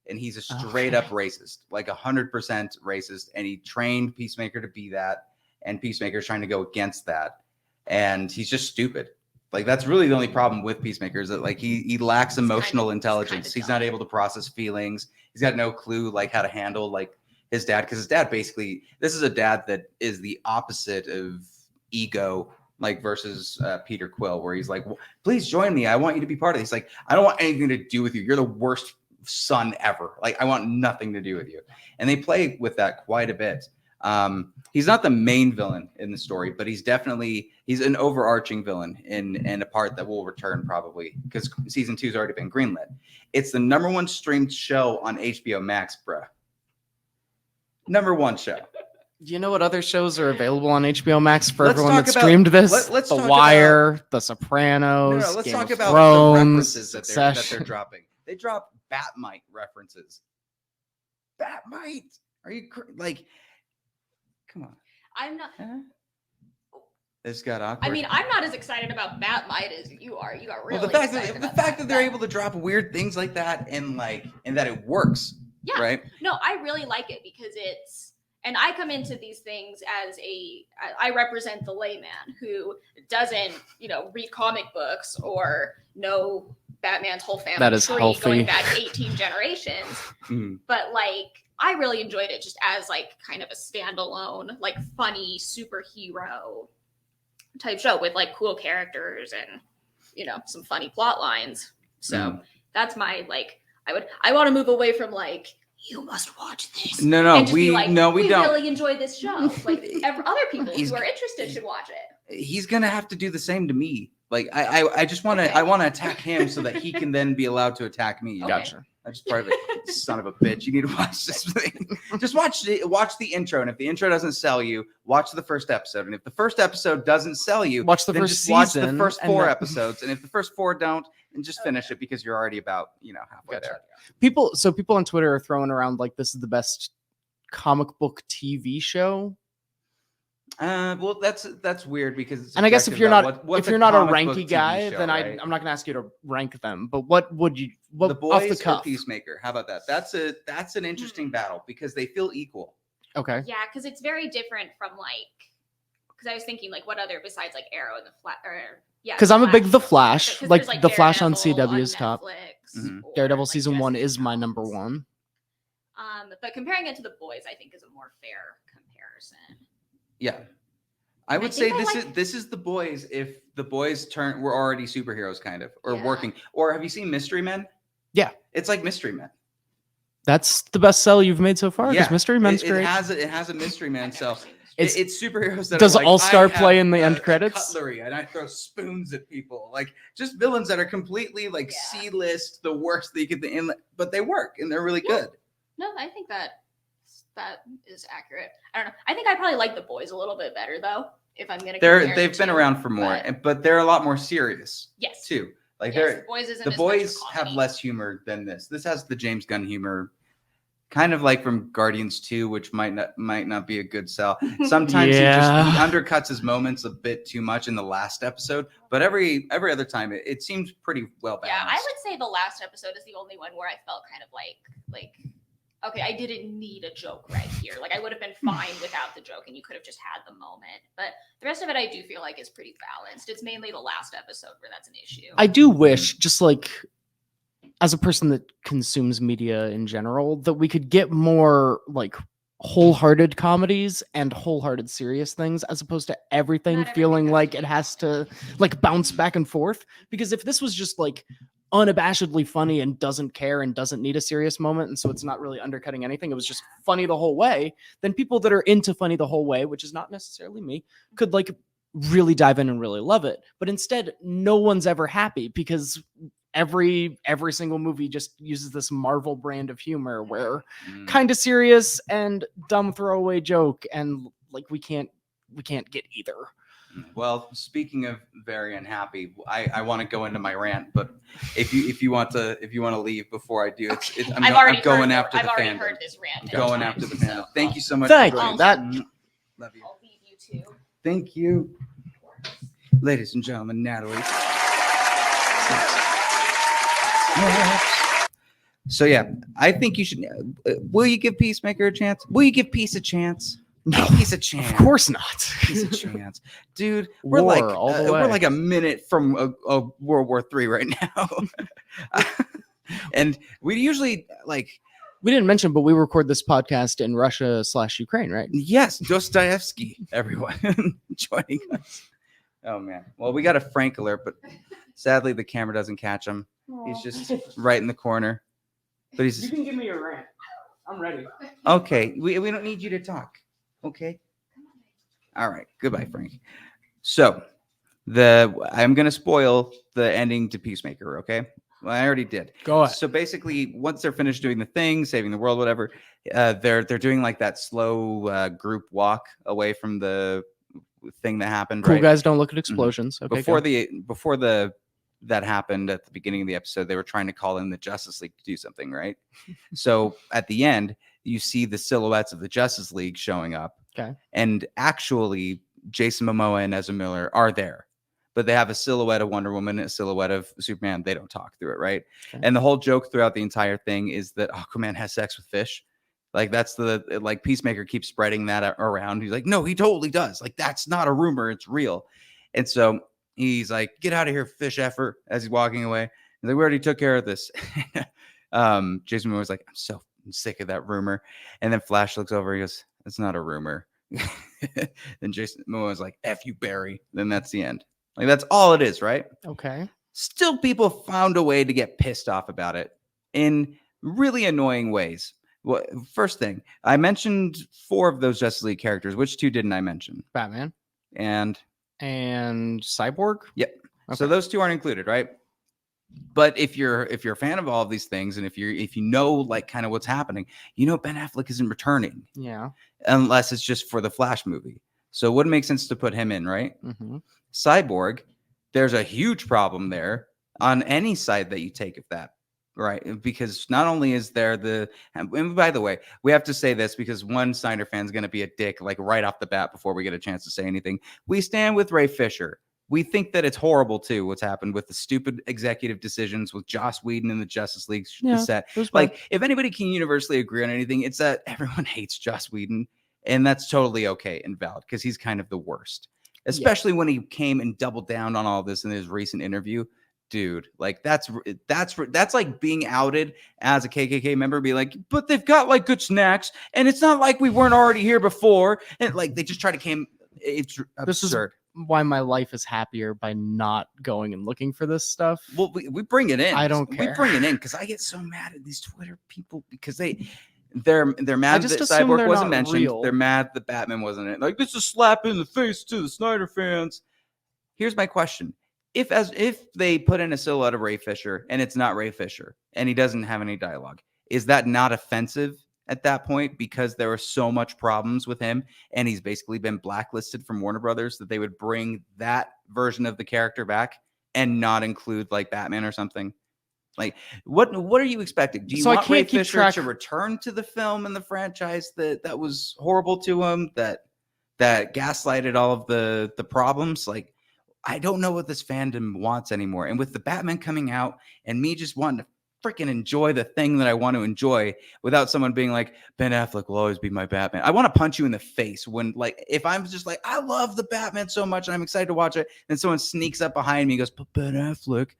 and he's a straight up racist, 100% racist, and he trained Peacemaker to be that. and Peacemaker is trying to go against that, and he's just stupid. Like that's really the only problem with Peacemaker is that like he lacks emotional intelligence. He's not able to process feelings. He's got no clue like how to handle like his dad, because his dad basically, this is a dad that is the opposite of ego, like versus Peter Quill, where he's like, please join me. I want you to be part of this. Like, I don't want anything to do with you. You're the worst son ever. Like, I want nothing to do with you. And they play with that quite a bit. He's not the main villain in the story, but he's an overarching villain in a part that will return probably because season 2's already been greenlit. It's the #1 streamed show on HBO Max, bruh. #1 show. Do you know what other shows are available on HBO Max for Let's everyone talk that about- streamed this? let's The talk Wire, The Sopranos, No, let's Game talk of about Thrones, the references that they're Succession. dropping. They drop Batmite references. Batmite? Are you like? Come on. I'm not. Huh? This got awkward. I mean, I'm not as excited about Batmite as you are. You got really well, the fact excited that about they're able to drop weird things like that and that it works. Yeah. Right. No, I really like it because it's, and I come into these things as I represent the layman who doesn't, read comic books or know Batman's whole family That is tree healthy. going back 18 generations. Mhm. But I really enjoyed it just as kind of a standalone, funny superhero type show with cool characters and some funny plot lines. So that's my I want to move away from you must watch this. No, and just we be don't. really enjoy this show. Other people who are interested should watch it. He's gonna have to do the same to me. I just want to. I want to attack him so that he can then be allowed to attack me. Okay. Gotcha. That's part of it. Son of a bitch. You need to watch this thing. Just watch the intro. And if the intro doesn't sell you, watch the first episode. And if the first episode doesn't sell you, Watch the then first just watch the season first and 4 then- episodes. And if the first 4 don't, then just finish it because you're already about, halfway there. People on Twitter are throwing around this is the best comic book TV show. Well, that's weird because it's And I guess if subjective you're about not what's if you're not a comic book ranky TV guy, show, then right? I'm not gonna ask you to rank them. But what would you The off Boys the or cuff? Peacemaker. How about that? That's an interesting battle because they feel equal. Okay. Yeah, because it's very different from because I was thinking what other besides Arrow and the Flash or yeah. Because I'm a big The Flash. 'Cause Like there's, The Flash on Daredevil CW is top. Netflix, Mhm. or, Daredevil season 1 Jessica is my Jones. #1. But comparing it to The Boys, I think is a more fair comparison. Yeah. I would I say think I this is The Boys if The Boys were already superheroes kind of or Yeah. working. Or have you seen Mystery Men? Yeah. It's like Mystery Men. That's the best sell you've made so far. Because Yeah. Mystery Men's it great. has a Mystery Man I've never cell. seen this. It's- It's superheroes that Does are like, All-Star I have play in the a end credits? Cutlery and I throw spoons at people. Just villains that are completely Yeah. C-list, the worst they get but they work and they're really Yeah. good. No, I think that is accurate. I don't know. I think I probably like The Boys a little bit better though. If I'm gonna, compare They've the been two, around for more, but they're a lot more serious yes, too. yes, They're The Boys isn't the as boys much a have comedy. less humor than this. This has the James Gunn humor, kind of like from Guardians 2, which might not be a good sell. Sometimes he undercuts his moments a bit too much in the last episode, but every other time it seems pretty well balanced. Yeah, I would say the last episode is the only one where I felt kind of like okay, I didn't need a joke right here. I would have been fine without the joke, and you could have just had the moment. But the rest of it, I do feel like is pretty balanced. It's mainly the last episode where that's an issue. I do wish, just as a person that consumes media in general, that we could get more wholehearted comedies and wholehearted serious things as opposed to everything Not feeling everything like has it to be has to bounce back and forth. Because if this was just unabashedly funny and doesn't care and doesn't need a serious moment, and so it's not really undercutting anything, it was just funny the whole way, then people that are into funny the whole way, which is not necessarily me, could really dive in and really love it. But instead, no one's ever happy because every single movie just uses this Marvel brand of humor where Mm. kind of serious and dumb throwaway joke, and we can't get either. Well, speaking of very unhappy, I want to go into my rant, but if you want to leave before I do, I'm going after the I've already fandom. heard this rant. I'm many going times, after the so fandom. Thank you so much. Thank for you. joining That- us. Love you. I'll leave you too. Thank you, ladies and gentlemen. Natalie. So yeah, I think you should. Will you give Peacemaker a chance? Will you give Peace a chance? No, Piece of chance. of course not. Piece of chance, dude. We're War like all the we're way. like a minute from a World War III right now, and we usually like We didn't mention, but we record this podcast in Russia/Ukraine, right? yes, Dostoevsky. Everyone joining us. Oh man. Well, we got a Frank alert, but sadly the camera doesn't catch him. He's just right in the corner. But he's can give me a rant. I'm ready. okay. We don't need you to talk. Okay. All right. Goodbye, Frank. So I'm gonna spoil the ending to Peacemaker. Okay. Well, I already did. Go ahead. So basically, once they're finished doing the thing, saving the world, whatever, they're doing like that slow group walk away from the thing that happened. Cool right? guys don't look at explosions. Okay, Before that happened at the beginning of the episode, they were trying to call in the Justice League to do something, right? So at the end, you see the silhouettes of the Justice League showing up. Okay. And actually, Jason Momoa and Ezra Miller are there, but they have a silhouette of Wonder Woman, a silhouette of Superman. They don't talk through it, right? Okay. And the whole joke throughout the entire thing is that Aquaman has sex with fish. Like that's like Peacemaker keeps spreading that around. He's like, no, he totally does. Like that's not a rumor, it's real. And so he's like, get out of here, fish effer, as he's walking away. He's like, we already took care of this. Jason Momoa was like, I'm so sick of that rumor. And then Flash looks over, he goes, it's not a rumor. And Jason Momoa was like, F you, Barry. Then that's the end. Like that's all it is, right? Okay. Still, people found a way to get pissed off about it in really annoying ways. Well, first thing, I mentioned 4 of those Justice League characters. Which 2 didn't I mention? Batman And Cyborg. yep. Okay. So those 2 aren't included, right? But if you're a fan of all of these things, and if you know like kind of what's happening, you know Ben Affleck isn't returning Yeah. unless it's just for the Flash movie. So it wouldn't make sense to put him in, right? Mm-hmm. Cyborg, there's a huge problem there on any side that you take of that, right? Because not only is there and by the way, we have to say this because one Snyder fan is going to be a dick like right off the bat before we get a chance to say anything. We stand with Ray Fisher. We think that it's horrible too what's happened with the stupid executive decisions with Joss Whedon and the Justice League set. Like if anybody can universally agree on anything, it's that everyone hates Joss Whedon, and that's totally okay and valid because he's kind of the worst. Especially when he came and doubled down on all this in his recent interview. Dude, like that's like being outed as a KKK member, be like, but they've got like good snacks, and it's not like we weren't already here before, and like they just try to came. It's absurd. This is why my life is happier by not going and looking for this stuff. Well, we bring it in. I don't care. We bring it in because I get so mad at these Twitter people because they're mad that just assume Cyborg they're wasn't not mentioned. real. They're mad that Batman wasn't in it. Like this is a slap in the face to the Snyder fans. Here's my question. If they put in a silhouette of Ray Fisher and it's not Ray Fisher and he doesn't have any dialogue, is that not offensive at that point because there were so much problems with him and he's basically been blacklisted from Warner Brothers that they would bring that version of the character back and not include like Batman or something? Like what are you expecting? Do you want Ray Fisher to return to the film and the franchise that was horrible to him, that gaslighted all of the problems? Like I don't know what this fandom wants anymore. And with the Batman coming out and me just wanting to freaking enjoy the thing that I want to enjoy without someone being like, Ben Affleck will always be my Batman. I want to punch you in the face when, like, if I'm just like, I love the Batman so much and I'm excited to watch it, and someone sneaks up behind me and goes, but Ben Affleck.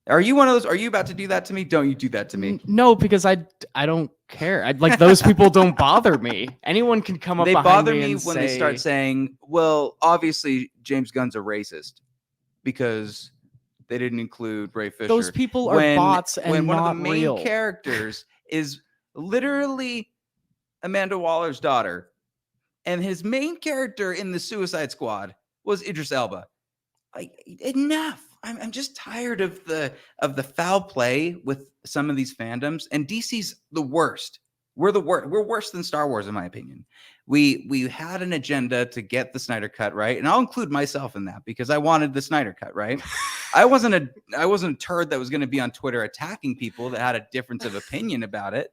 Are you one of those? Are you about to do that to me? Don't you do that to me? No, because I don't care. Like those people don't bother me. Anyone can come up. They behind bother me me and when they start saying, "Well, obviously James Gunn's a racist because they didn't include Ray Fisher." Those people are bots and when one not of the main real. characters is literally Amanda Waller's daughter, and his main character in the Suicide Squad was Idris Elba. Like enough. I'm just tired of the foul play with some of these fandoms, and DC's the worst. We're the worst. We're worse than Star Wars, in my opinion. We had an agenda to get the Snyder Cut right, and I'll include myself in that because I wanted the Snyder Cut right. I wasn't a turd that was going to be on Twitter attacking people that had a difference of opinion about it,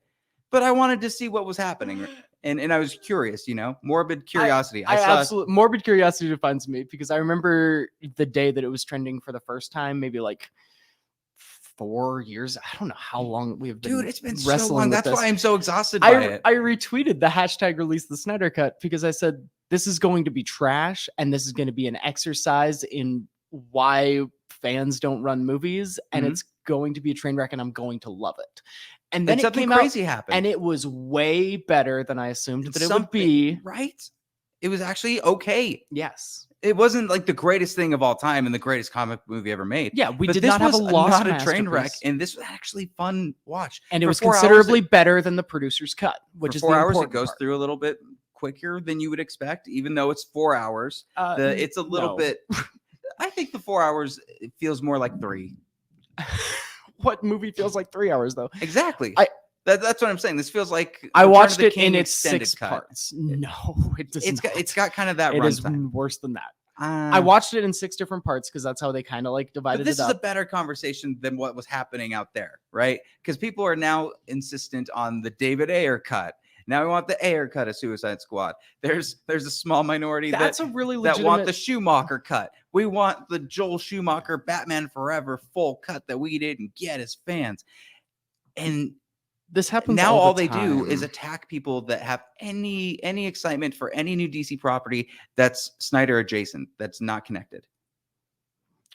but I wanted to see what was happening, and I was curious, morbid curiosity. I absolutely morbid curiosity defines me because I remember the day that it was trending for the first time, maybe like 4 years. I don't know how long we have been. Dude, it's been so wrestling long. with That's this. why I'm so exhausted by it. I retweeted the hashtag release the Snyder Cut because I said this is going to be trash and this is going to be an exercise in why fans don't run movies, and Mhm. it's going to be a train wreck and I'm going to love it. And then And it something came out crazy happened. and it was way better than I assumed that it would Something- be. right? It was actually okay. Yes. It wasn't like the greatest thing of all time and the greatest comic movie ever made. Yeah, we But did this not have a was lost not a train wreck, masterpiece. and this was actually fun watch. And it For was 4 hours, considerably better than the producer's cut, which for is 4 the hours, it important goes part. through a little bit quicker than you would expect, even though it's 4 hours. It's a little no. bit. I think the 4 hours it feels more like 3. What movie feels like 3 hours though? Exactly. I- That's what I'm saying. This feels like I Return of watched the it in King its extended 6 cut. parts. No, it does It's not. got kind of that It is runtime. worse than that. I watched it in 6 different parts because that's how they kind of like divided But this it is a up. better conversation than what was happening out there, right? Because people are now insistent on the David Ayer cut. Now we want the Ayer cut of Suicide Squad. There's a small minority That's that a really that legitimate. want the Schumacher cut. We want the Joel Schumacher Batman Forever full cut that we didn't get as fans. And This happens now all all the they do is time. attack people that have any excitement for any new DC property that's Snyder adjacent, that's not connected.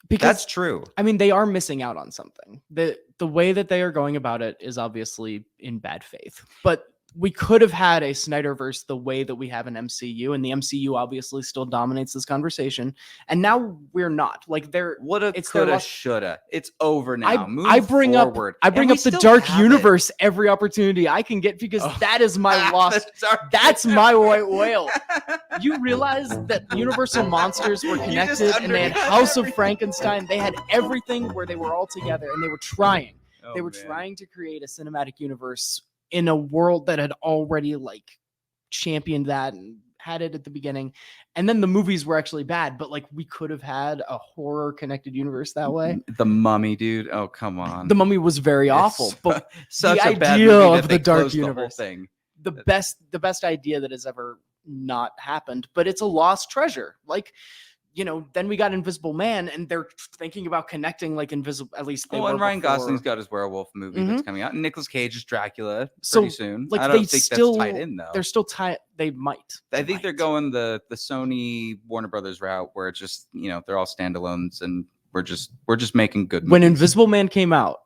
because That's true. I mean they are missing out on something. The way that they are going about it is obviously in bad faith. But we could have had a Snyderverse the way that we have an MCU, and the MCU obviously still dominates this conversation. And now we're not. Like they're Woulda, it's their coulda, loss- shoulda. It's over now. Move I bring forward. up And we the still dark have it. universe every opportunity I can get because Oh. that is my lost. The dark That's my universe. white whale. You realize that Universal Monsters were You just connected and they had undercut House of everything. Frankenstein. They had everything where they were all together and they were trying. Oh, They were man. trying to create a cinematic universe in a world that had already like championed that and had it at the beginning. And then the movies were actually bad, but like we could have had a horror connected universe that way. The Mummy, dude. Oh, come on. The Mummy was very It's awful, but such the a bad idea movie that of they the dark closed the whole universe. thing. the best idea that has ever not happened, but it's a lost treasure. Like, you know, then we got Invisible Man, and they're thinking about connecting like Invisible. At least they Oh, were and Ryan before. Gosling's got his werewolf movie that's coming out, and Nicolas Cage's Dracula So, pretty soon. like, I they don't think still- that's tied in though. They're still tied. They might. I think they're might. going the Sony Warner Brothers route, where it's just they're all standalones, and we're just making good. When movies. Invisible Man came out,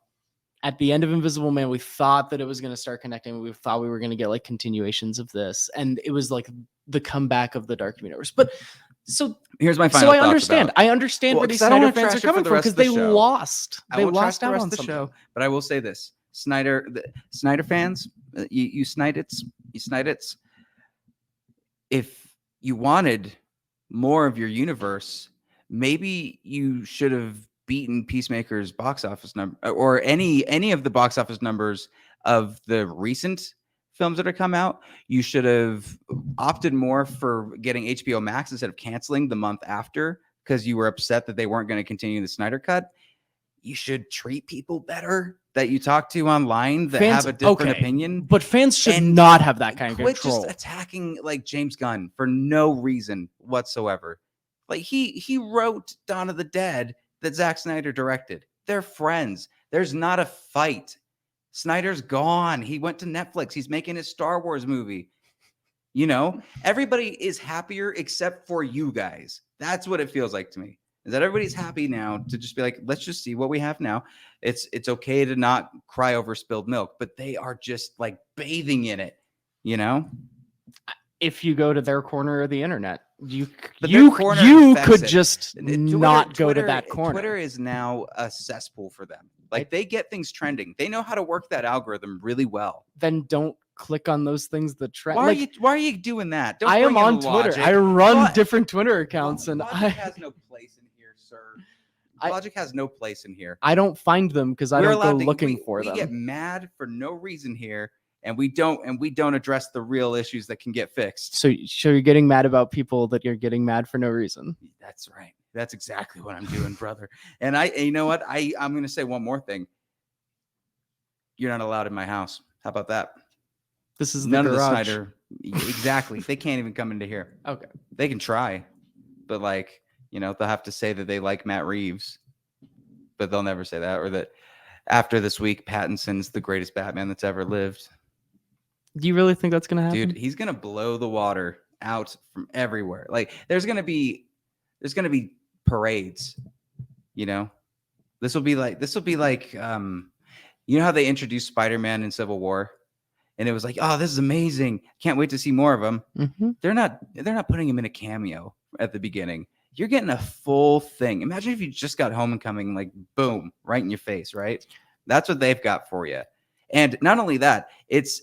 at the end of Invisible Man, we thought that it was going to start connecting. We thought we were going to get like continuations of this, and it was like the comeback of the Dark Universe. But so Here's my final. so I thoughts understand. about- I understand Well, where these 'cause I don't Snyder wanna fans trash are it for coming the from rest because of the they show. lost. I They won't trash lost the out rest on of the something. show, but I will say this: Snyder fans, you Snydits. If you wanted more of your universe, maybe you should have beaten Peacemaker's box office number, or any of the box office numbers of the recent films that have come out. You should have opted more for getting HBO Max instead of canceling the month after because you were upset that they weren't going to continue the Snyder Cut. You should treat people better that you talk to online that Fans- have a different okay, opinion. But fans should And not have that kind of Quit control. just attacking like James Gunn for no reason whatsoever. Like he wrote Dawn of the Dead that Zack Snyder directed. They're friends. There's not a fight. Snyder's gone. He went to Netflix. He's making his Star Wars movie. Everybody is happier except for you guys. That's what it feels like to me. Is that everybody's happy now to just be like, let's just see what we have now. It's okay to not cry over spilled milk, but they are just like bathing in it, If you go to their corner of the internet, you But their corner infects could it. just not go to that corner. Twitter is now a cesspool for them. Like they get things trending. They know how to work that algorithm really well. Then don't click on those things that trend. Why are you doing that? Don't I am bring in on Twitter. logic. I run Lo- different Twitter accounts, and Logic I has no place in here, sir. I- Logic has no place in here. I don't find them because I We're don't go allowed to- looking for we them. get mad for no reason here, and we don't address the real issues that can get fixed. So you're getting mad about people that you're getting mad for no reason. That's right. That's exactly what I'm doing, brother. And you know what? I'm going to say one more thing. You're not allowed in my house. How about that? This is the None of the garage. Snyder. Exactly. They can't even come into here. Okay. They can try, but they'll have to say that they like Matt Reeves, but they'll never say that, or that after this week, Pattinson's the greatest Batman that's ever lived. Do you really think that's gonna happen? Dude, he's gonna blow the water out from everywhere. Like there's gonna be parades, you know. This will be like you know how they introduced Spider-Man in Civil War, and it was like, oh, this is amazing, can't wait to see more of him. Mm-hmm. They're not putting him in a cameo at the beginning. You're getting a full thing. Imagine if you just got Homecoming, like boom, right in your face, right? That's what they've got for you. And not only that, it's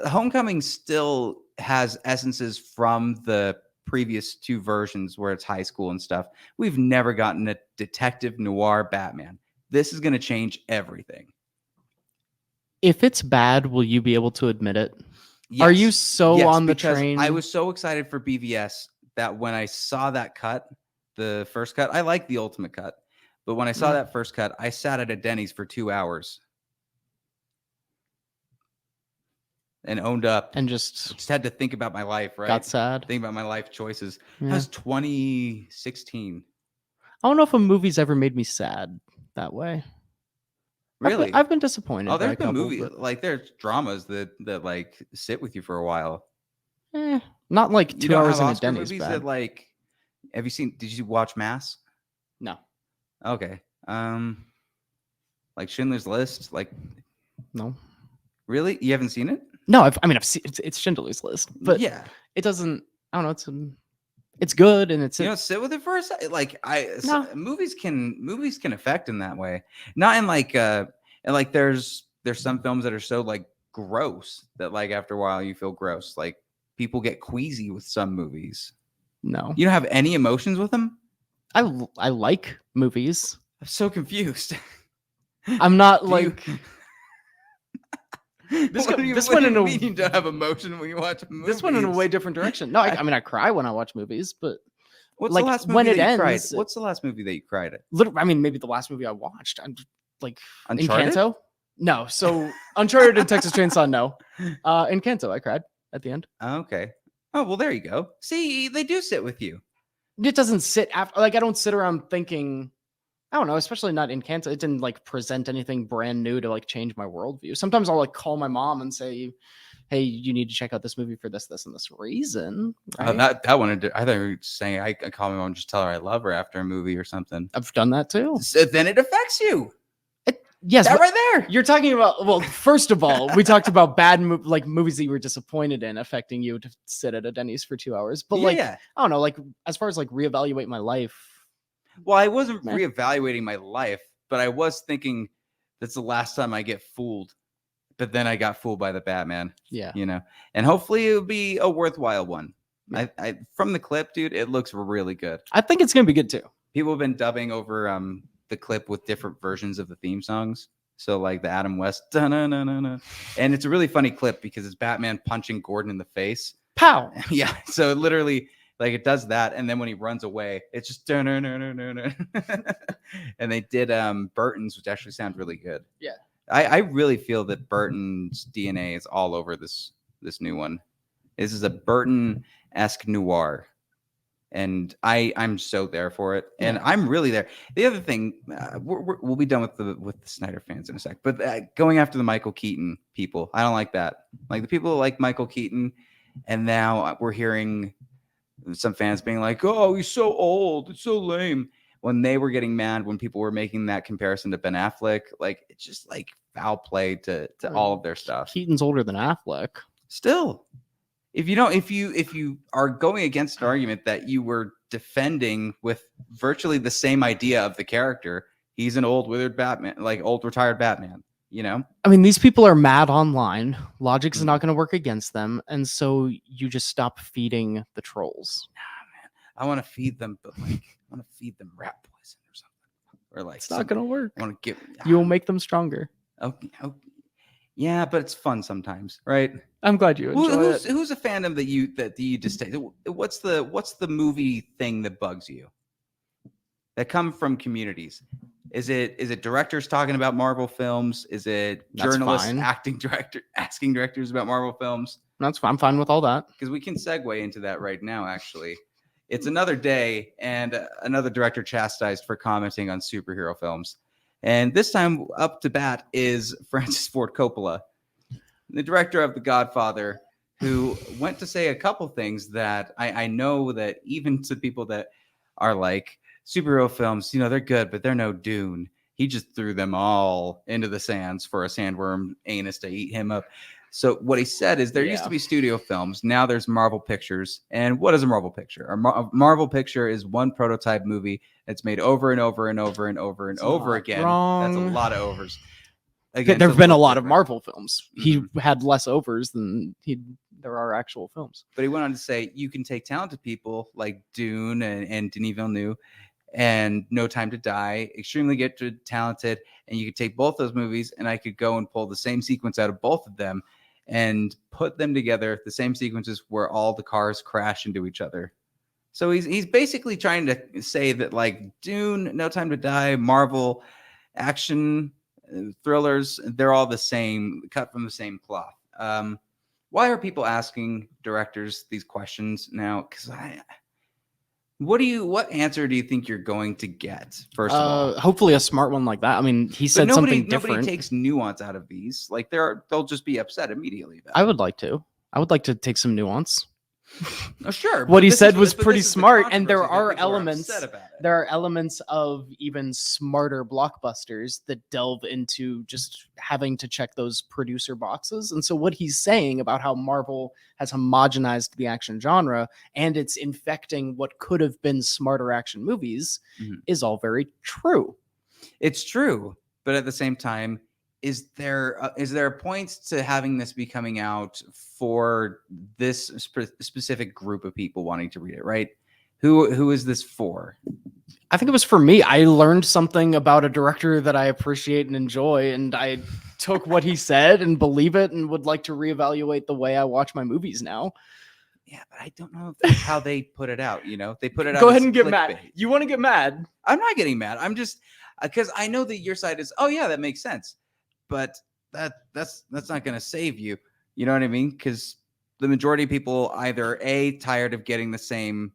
Homecoming still has essences from the previous two versions where it's high school and stuff. We've never gotten a detective noir Batman. This is going to change everything. If it's bad, will you be able to admit it? Yes. Are you so Yes, on the because train? I was so excited for BVS that when I saw that cut, the first cut, I like the ultimate cut, but when I saw that first cut, I sat at a Denny's for 2 hours and owned up and just had to think about my life, right? got sad. Think about my life choices. Yeah. That was 2016. I don't know if a movie's ever made me sad that way. Really? I've been disappointed. Oh, by there's a been couple, movies like there's dramas that like sit with you for a while. not like You 2 don't hours have in a Oscar Denny's. movies Bad. that like. Have you seen? Did you watch Mass? No. Okay. Like Schindler's List. Like, No. really? You haven't seen it? No, I've seen it's Schindler's List, but yeah, it doesn't. I don't know. It's good and it's. you know, sit with it for a second. Like No. movies can affect in that way. Not in like and like there's some films that are so like gross that like after a while you feel gross. Like people get queasy with some movies. No. You don't have any emotions with them? I like movies. I'm so confused. I'm not Do like. you- This What go- do you- this what went do in you a- mean you don't have emotion when you watch movies? This went in a way different direction. No, I mean I cry when I watch movies, but What's like, the last movie when that it you cried? ends- What's the last movie that you cried at? literally, I mean maybe the last movie I watched. I'm just, like Uncharted? Encanto. No, so Uncharted and Texas Chainsaw. No, Encanto. I cried at the end. Okay. Oh well, there you go. See, they do sit with you. It doesn't sit after. Like I don't sit around thinking. I don't know, especially not Encanto. It didn't like present anything brand new to like change my worldview. Sometimes I'll like call my mom and say, "Hey, you need to check out this movie for this, and this reason." Right? Oh, that one. I thought you were saying I call my mom and just tell her I love her after a movie or something. I've done that too. So then it affects you. Yes, That but right there. you're talking about. Well, first of all, we talked about bad like movies that you were disappointed in affecting you to sit at a Denny's for 2 hours. But like, yeah. I don't know, like as far as like reevaluate my life. Well, I wasn't Meh. reevaluating my life, but I was thinking that's the last time I get fooled. But then I got fooled by the Batman. Yeah. You know, and hopefully it'll be a worthwhile one. Yeah. I from the clip, dude, it looks really good. I think it's gonna be good too. People have been dubbing over the clip with different versions of the theme songs. So like the Adam West, da-na-na-na-na. And it's a really funny clip because it's Batman punching Gordon in the face. Pow. Yeah, so it literally like it does that, and then when he runs away, it's just da-na-na-na-na-na. And they did Burton's, which actually sounds really good. Yeah. I really feel that Burton's DNA is all over this new one. This is a Burton-esque noir. And I'm so there for it, and Yeah. I'm really there. The other thing, we'll be done with the Snyder fans in a sec, but going after the Michael Keaton people, I don't like that. Like the people who like Michael Keaton, and now we're hearing some fans being like, "Oh, he's so old, it's so lame." When they were getting mad when people were making that comparison to Ben Affleck, like it's just like foul play to all of their stuff. Keaton's older than Affleck. Still. If you are going against an argument that you were defending with virtually the same idea of the character, he's an old withered Batman, like old retired Batman, you know? I mean, these people are mad online. Logic's not going to work against them, and so you just stop feeding the trolls. Nah, man, I want to feed them, but like I want to feed them rat poison or something, or like It's not going to work. I want to give. You will make them stronger. Okay, yeah, but it's fun sometimes, right? I'm glad you enjoy it. Who's a fandom that you just take? What's the movie thing that bugs you? That come from communities? Is it directors talking about Marvel films? Is it That's journalists fine. asking directors about Marvel films? That's fine. I'm fine with all that. Because we can segue into that right now. Actually, it's another day, and another director chastised for commenting on superhero films. And this time up to bat is Francis Ford Coppola, the director of The Godfather, who went to say a couple things that I know that even to people that are like superhero films, they're good, but they're no Dune. He just threw them all into the sands for a sandworm anus to eat him up. So what he said is there used to be studio films. Now there's Marvel Pictures. And what is a Marvel picture? A Marvel picture is one prototype movie that's made over and over and over and over and over again. Wrong. That's a lot of overs. There have been a lot of Marvel films. He had less overs than there are actual films. But he went on to say you can take talented people like Dune and Denis Villeneuve and No Time to Die, extremely gifted, talented, and you could take both those movies and I could go and pull the same sequence out of both of them and put them together, the same sequences where all the cars crash into each other. So he's basically trying to say that like Dune, No Time to Die, Marvel, action, thrillers, they're all the same, cut from the same cloth. Why are people asking directors these questions now? Because what answer do you think you're going to get? First of all, hopefully a smart one like that. I mean, he said something different. Nobody takes nuance out of these. Like they'll just be upset immediately about I would like to take some nuance. Oh, sure. What he said was pretty smart, and there are elements of even smarter blockbusters that delve into just having to check those producer boxes. And so what he's saying about how Marvel has homogenized the action genre and it's infecting what could have been smarter action movies is all very true. It's true, but at the same time, is there a point to having this be coming out for this specific group of people wanting to read it, right? Who is this for? I think it was for me. I learned something about a director that I appreciate and enjoy, and I took what he said and believe it and would like to reevaluate the way I watch my movies now. Yeah, but I don't know if that's how they put it out, They put it out. Go ahead and get mad. You want to get mad? I'm not getting mad. I'm just because I know that your side is, oh yeah, that makes sense. But that's not going to save you. You know what I mean? Because the majority of people either tired of getting the same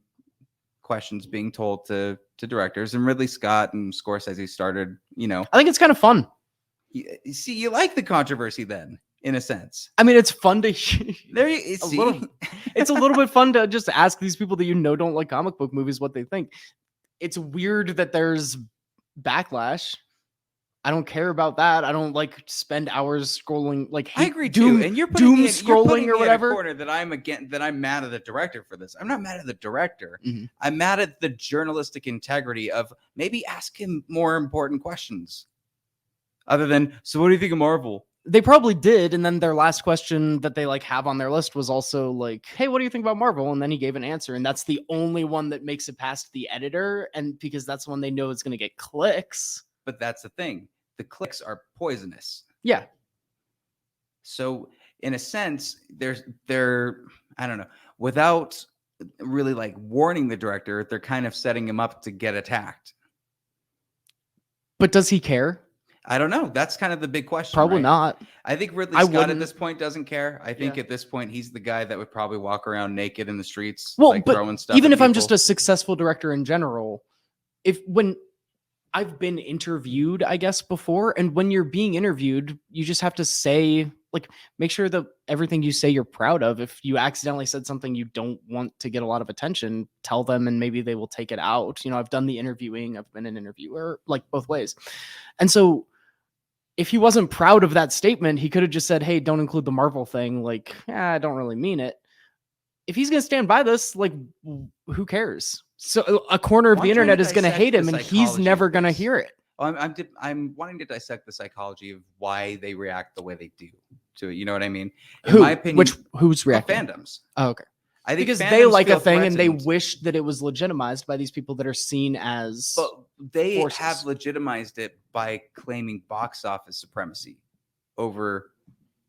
questions being told to directors, and Ridley Scott and Scorsese started. I think it's kind of fun. You see, you like the controversy then, in a sense. I mean, it's fun to it's a little bit fun to just ask these people that don't like comic book movies what they think. It's weird that there's backlash. I don't care about that. I don't spend hours scrolling. I agree too. And you're putting scrolling or whatever. In a corner that I'm mad at the director for this. I'm not mad at the director. I'm mad at the journalistic integrity of maybe ask him more important questions, other than. So, what do you think of Marvel? They probably did, and then their last question that they have on their list was also "Hey, what do you think about Marvel?" And then he gave an answer, and that's the only one that makes it past the editor, and because that's the one they know is going to get clicks. But that's the thing. The clicks are poisonous. Yeah. So in a sense, they're I don't know, without really warning the director, they're kind of setting him up to get attacked. But does he care? I don't know. That's kind of the big question. Probably not. I think Ridley Scott at this point doesn't care. I think at this point he's the guy that would probably walk around naked in the streets, but throwing stuff. Even if I'm just a successful director in general, when I've been interviewed, I guess, before. And when you're being interviewed, you just have to say, make sure that everything you say you're proud of. If you accidentally said something you don't want to get a lot of attention, tell them and maybe they will take it out. I've done the interviewing. I've been an interviewer, both ways. And so if he wasn't proud of that statement, he could have just said, hey, don't include the Marvel thing. I don't really mean it. If he's going to stand by this, who cares? So a corner of the internet is going to hate him, and he's never going to hear it. I'm wanting to dissect the psychology of why they react the way they do to it. You know what I mean? In my opinion, who's reacting? Fandoms. Oh, okay. I think because they like a thing and they wish that it was legitimized by these people that are seen as. But they forces. have legitimized it by claiming box office supremacy over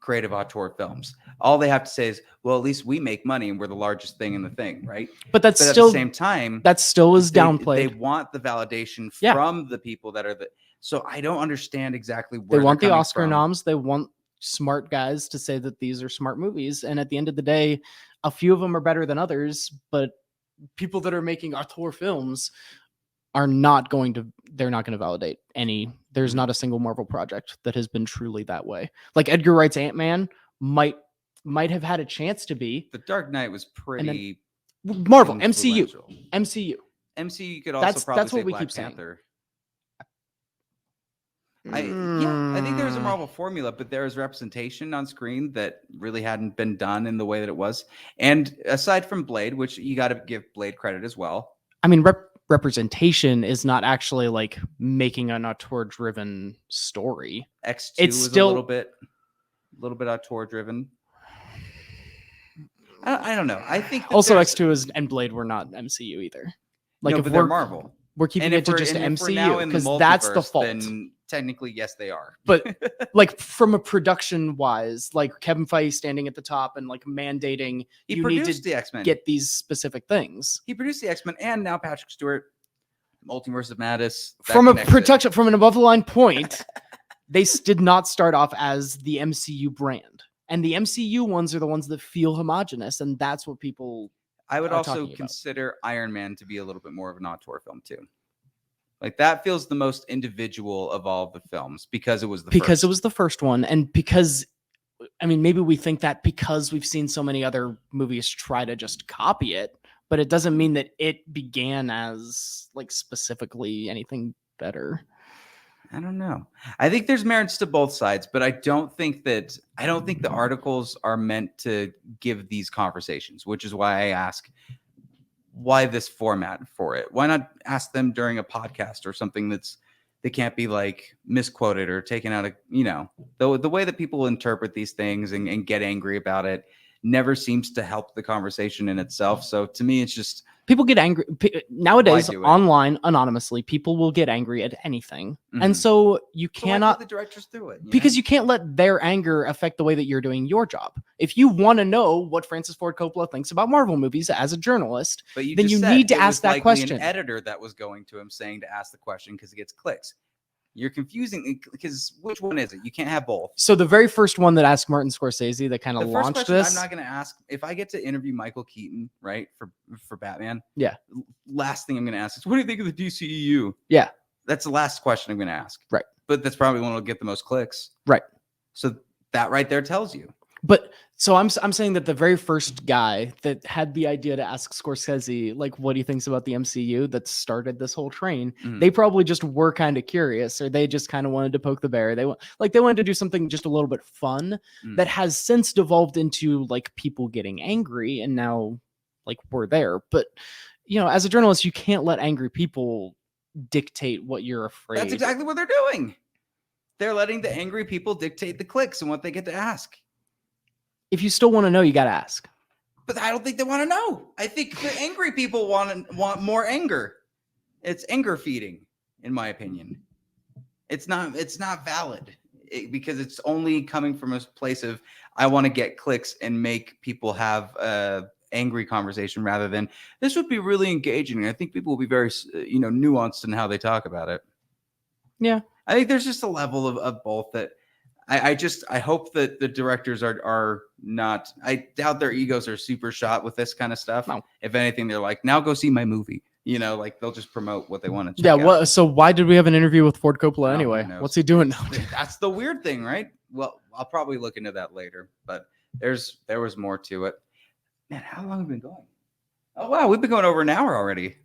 creative auteur films. All they have to say is, well, at least we make money and we're the largest thing in the thing, right? But at the same time, that still is downplayed. They want the validation from the people that are the. So I don't understand exactly where they want the Oscar noms. They want smart guys to say that these are smart movies. And at the end of the day, a few of them are better than others. But people that are making auteur films they're not going to validate any. There's not a single Marvel project that has been truly that way. Like Edgar Wright's Ant-Man might have had a chance to be. The Dark Knight was pretty Marvel, MCU. influential. MCU. You could also probably that's say what we Black keep saying. Panther. I think there was a Marvel formula, but there was representation on screen that really hadn't been done in the way that it was. And aside from Blade, which you got to give Blade credit as well. I mean, representation is not actually like making an auteur-driven story. X2 was still a little bit auteur-driven. I don't know. I think also X2 and Blade were not MCU either. Like no, if but they're Marvel. We're keeping it to just MCU because that's the fault. Then technically, yes, they are. But like from a production wise, like Kevin Feige standing at the top and like mandating He produced the X-Men. Get these specific things. He produced the X-Men, and now Patrick Stewart, Multiverse of Madness. From an above the line point, they did not start off as the MCU brand, and the MCU ones are the ones that feel homogenous, and that's what people. I would also consider Iron Man to be a little bit more of an auteur film too. Like that feels the most individual of all the films because it was the first one, and because I mean maybe we think that because we've seen so many other movies try to just copy it, but it doesn't mean that it began as like specifically anything better. I don't know. I think there's merits to both sides, but I don't think the articles are meant to give these conversations, which is why I ask why this format for it. Why not ask them during a podcast or something they can't be like misquoted or taken out of, the way that people interpret these things and get angry about it never seems to help the conversation in itself. So to me, it's just people get angry nowadays online anonymously. People will get angry at anything, and so you cannot put the directors through it because you can't let their anger affect the way that you're doing your job. If you want to know what Francis Ford Coppola thinks about Marvel movies as a journalist, then you need to ask that question. An editor that was going to him saying to ask the question because it gets clicks. You're confusing because which one is it? You can't have both. So the very first one that asked Martin Scorsese that kind of launched this. I'm not going to ask if I get to interview Michael Keaton, right, for Batman. Yeah. Last thing I'm going to ask is, what do you think of the DCEU? Yeah. That's the last question I'm going to ask. Right. But that's probably one that'll get the most clicks. Right. So that right there tells you. But so I'm saying that the very first guy that had the idea to ask Scorsese, like, what he thinks about the MCU that started this whole train, they probably just were kind of curious, or they just kind of wanted to poke the bear. They wanted to do something just a little bit fun that has since devolved into like people getting angry, and now like we're there. But as a journalist, you can't let angry people dictate what you're afraid. That's exactly what they're doing. They're letting the angry people dictate the clicks and what they get to ask. If you still want to know, you got to ask. But I don't think they want to know. I think the angry people want more anger. It's anger feeding, in my opinion. It's not valid because it's only coming from a place of I want to get clicks and make people have a angry conversation rather than this would be really engaging. I think people will be very nuanced in how they talk about it. Yeah, I think there's just a level of both that. I hope that the directors are not. I doubt their egos are super shot with this kind of stuff. No. If anything, they're like, now go see my movie. Like they'll just promote what they want to. Check out. So why did we have an interview with Ford Coppola anyway? What's he doing now? That's the weird thing, right? Well, I'll probably look into that later. But there was more to it. Man, how long have we been going? Oh wow, we've been going over an hour already.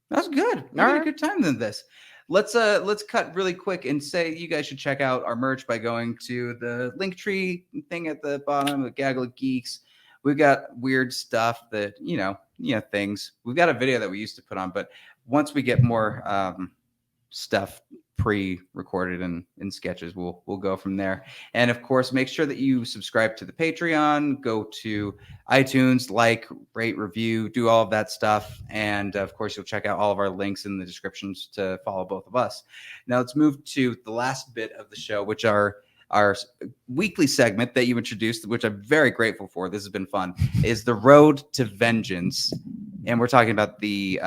That's good. We had a good time than this. Let's cut really quick and say you guys should check out our merch by going to the Linktree thing at the bottom, the Gaggle of Geeks. We've got weird stuff that things. We've got a video that we used to put on, but once we get more stuff pre-recorded and in sketches, we'll go from there. And of course, make sure that you subscribe to the Patreon, go to iTunes, rate, review, do all of that stuff. And of course, you'll check out all of our links in the descriptions to follow both of us. Now let's move to the last bit of the show, which are our weekly segment that you introduced, which I'm very grateful for. This has been fun, is The Road to Vengeance. And we're talking about the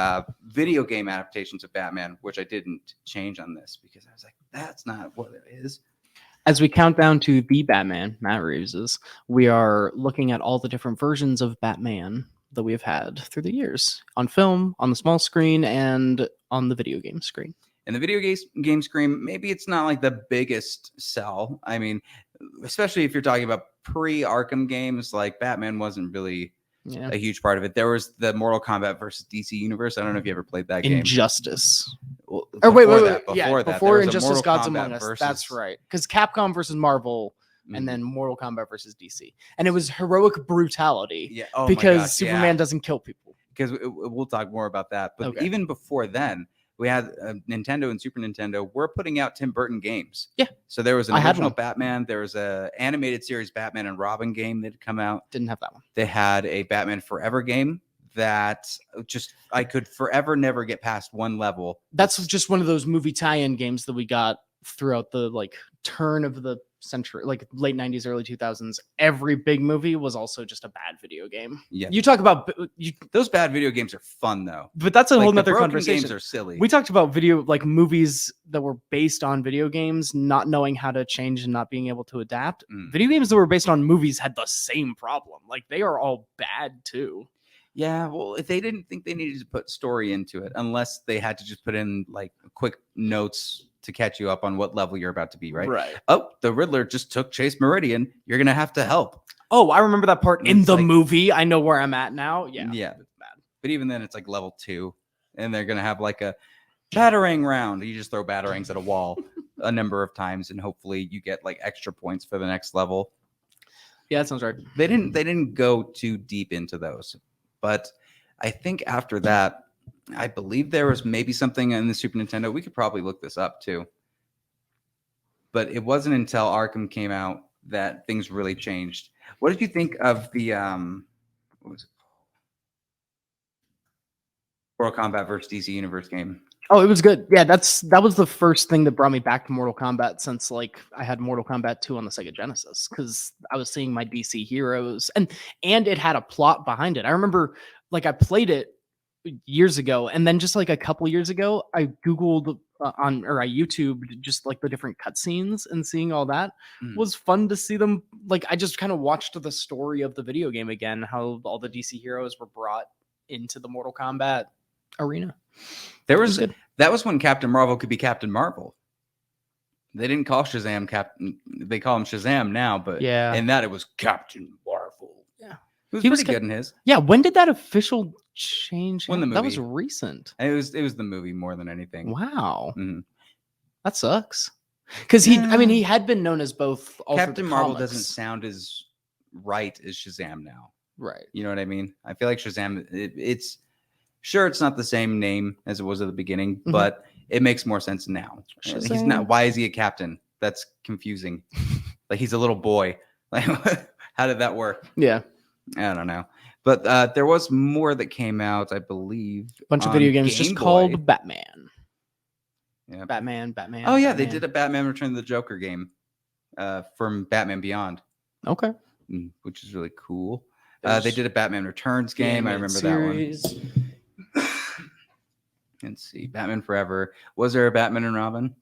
video game adaptations of Batman, which I didn't change on this because I was like, that's not what it is. As we count down to the Batman, Matt Reeves's, we are looking at all the different versions of Batman that we have had through the years on film, on the small screen, and on the video game screen. And the video game screen, maybe it's not like the biggest sell. I mean, especially if you're talking about pre-Arkham games, like Batman wasn't really a huge part of it. There was the Mortal Kombat versus DC universe. I don't know if you ever played that game. Injustice. Well, Or wait, before before there was a Injustice Mortal Gods Kombat Among Us. versus- That's right. Because Capcom versus Marvel, and then Mortal Kombat versus DC, and it was heroic brutality. Yeah, oh my because gosh, Superman doesn't kill people. Because we'll talk more about that. But even before then, we had Nintendo and Super Nintendo were putting out Tim Burton games. Yeah. So there was an I had original one. Batman. There was a animated series Batman and Robin game that had come out. Didn't have that one. They had a Batman Forever game that just I could forever never get past one level. That's just one of those movie tie-in games that we got throughout the turn of the century, like late 90s, early 2000s. Every big movie was also just a bad video game. Yeah. You talk about Those bad video games are fun though. but that's a whole the nother broken conversation. games are silly. We talked about movies that were based on video games not knowing how to change and not being able to adapt. Video games that were based on movies had the same problem. Like they are all bad too. Yeah, well, if they didn't think they needed to put story into it, unless they had to just put in like quick notes to catch you up on what level you're about to be, right? Right. Oh, the Riddler just took Chase Meridian. You're gonna have to help. Oh, I remember that part And in it's the like- movie. I know where I'm at now. Yeah. Yeah. It's bad. But even then, it's like level 2, and they're gonna have like a batarang round. You just throw batarangs at a wall a number of times, and hopefully you get like extra points for the next level. Yeah, that sounds right. They didn't go too deep into those, but I think after that, I believe there was maybe something in the Super Nintendo. We could probably look this up too. But it wasn't until Arkham came out that things really changed. What did you think of the what was it called? Mortal Kombat versus DC Universe game? Oh, it was good. Yeah, that was the first thing that brought me back to Mortal Kombat since I had Mortal Kombat 2 on the Sega Genesis, because I was seeing my DC heroes and it had a plot behind it. I remember I played it years ago, and then just a couple years ago, I Googled I YouTubed just the different cutscenes, and seeing all that was fun to see them. I just kind of watched the story of the video game again, how all the DC heroes were brought into the Mortal Kombat arena. That was when Captain Marvel could be Captain Marvel. They didn't call Shazam Captain. They call him Shazam now, but in that it was Captain Marvel. Yeah, he was pretty good in his. Yeah, when did that official change? When the movie. That was recent. It was the movie more than anything. Wow, that sucks. Because he had been known as both. Captain Marvel doesn't sound as right as Shazam now. Right. You know what I mean? I feel like Shazam. It's sure it's not the same name as it was at the beginning, but it makes more sense now. Shazam. He's not. Why is he a captain? That's confusing. He's a little boy. How did that work? Yeah. I don't know. But there was more that came out, I believe. A bunch of video games Game just Boy. called Batman. Yeah. Batman. Oh, yeah. They did a Batman Return of the Joker game from Batman Beyond. Okay. Which is really cool. They did a Batman Returns game. I remember that one. Let's see. Batman Forever. Was there a Batman and Robin?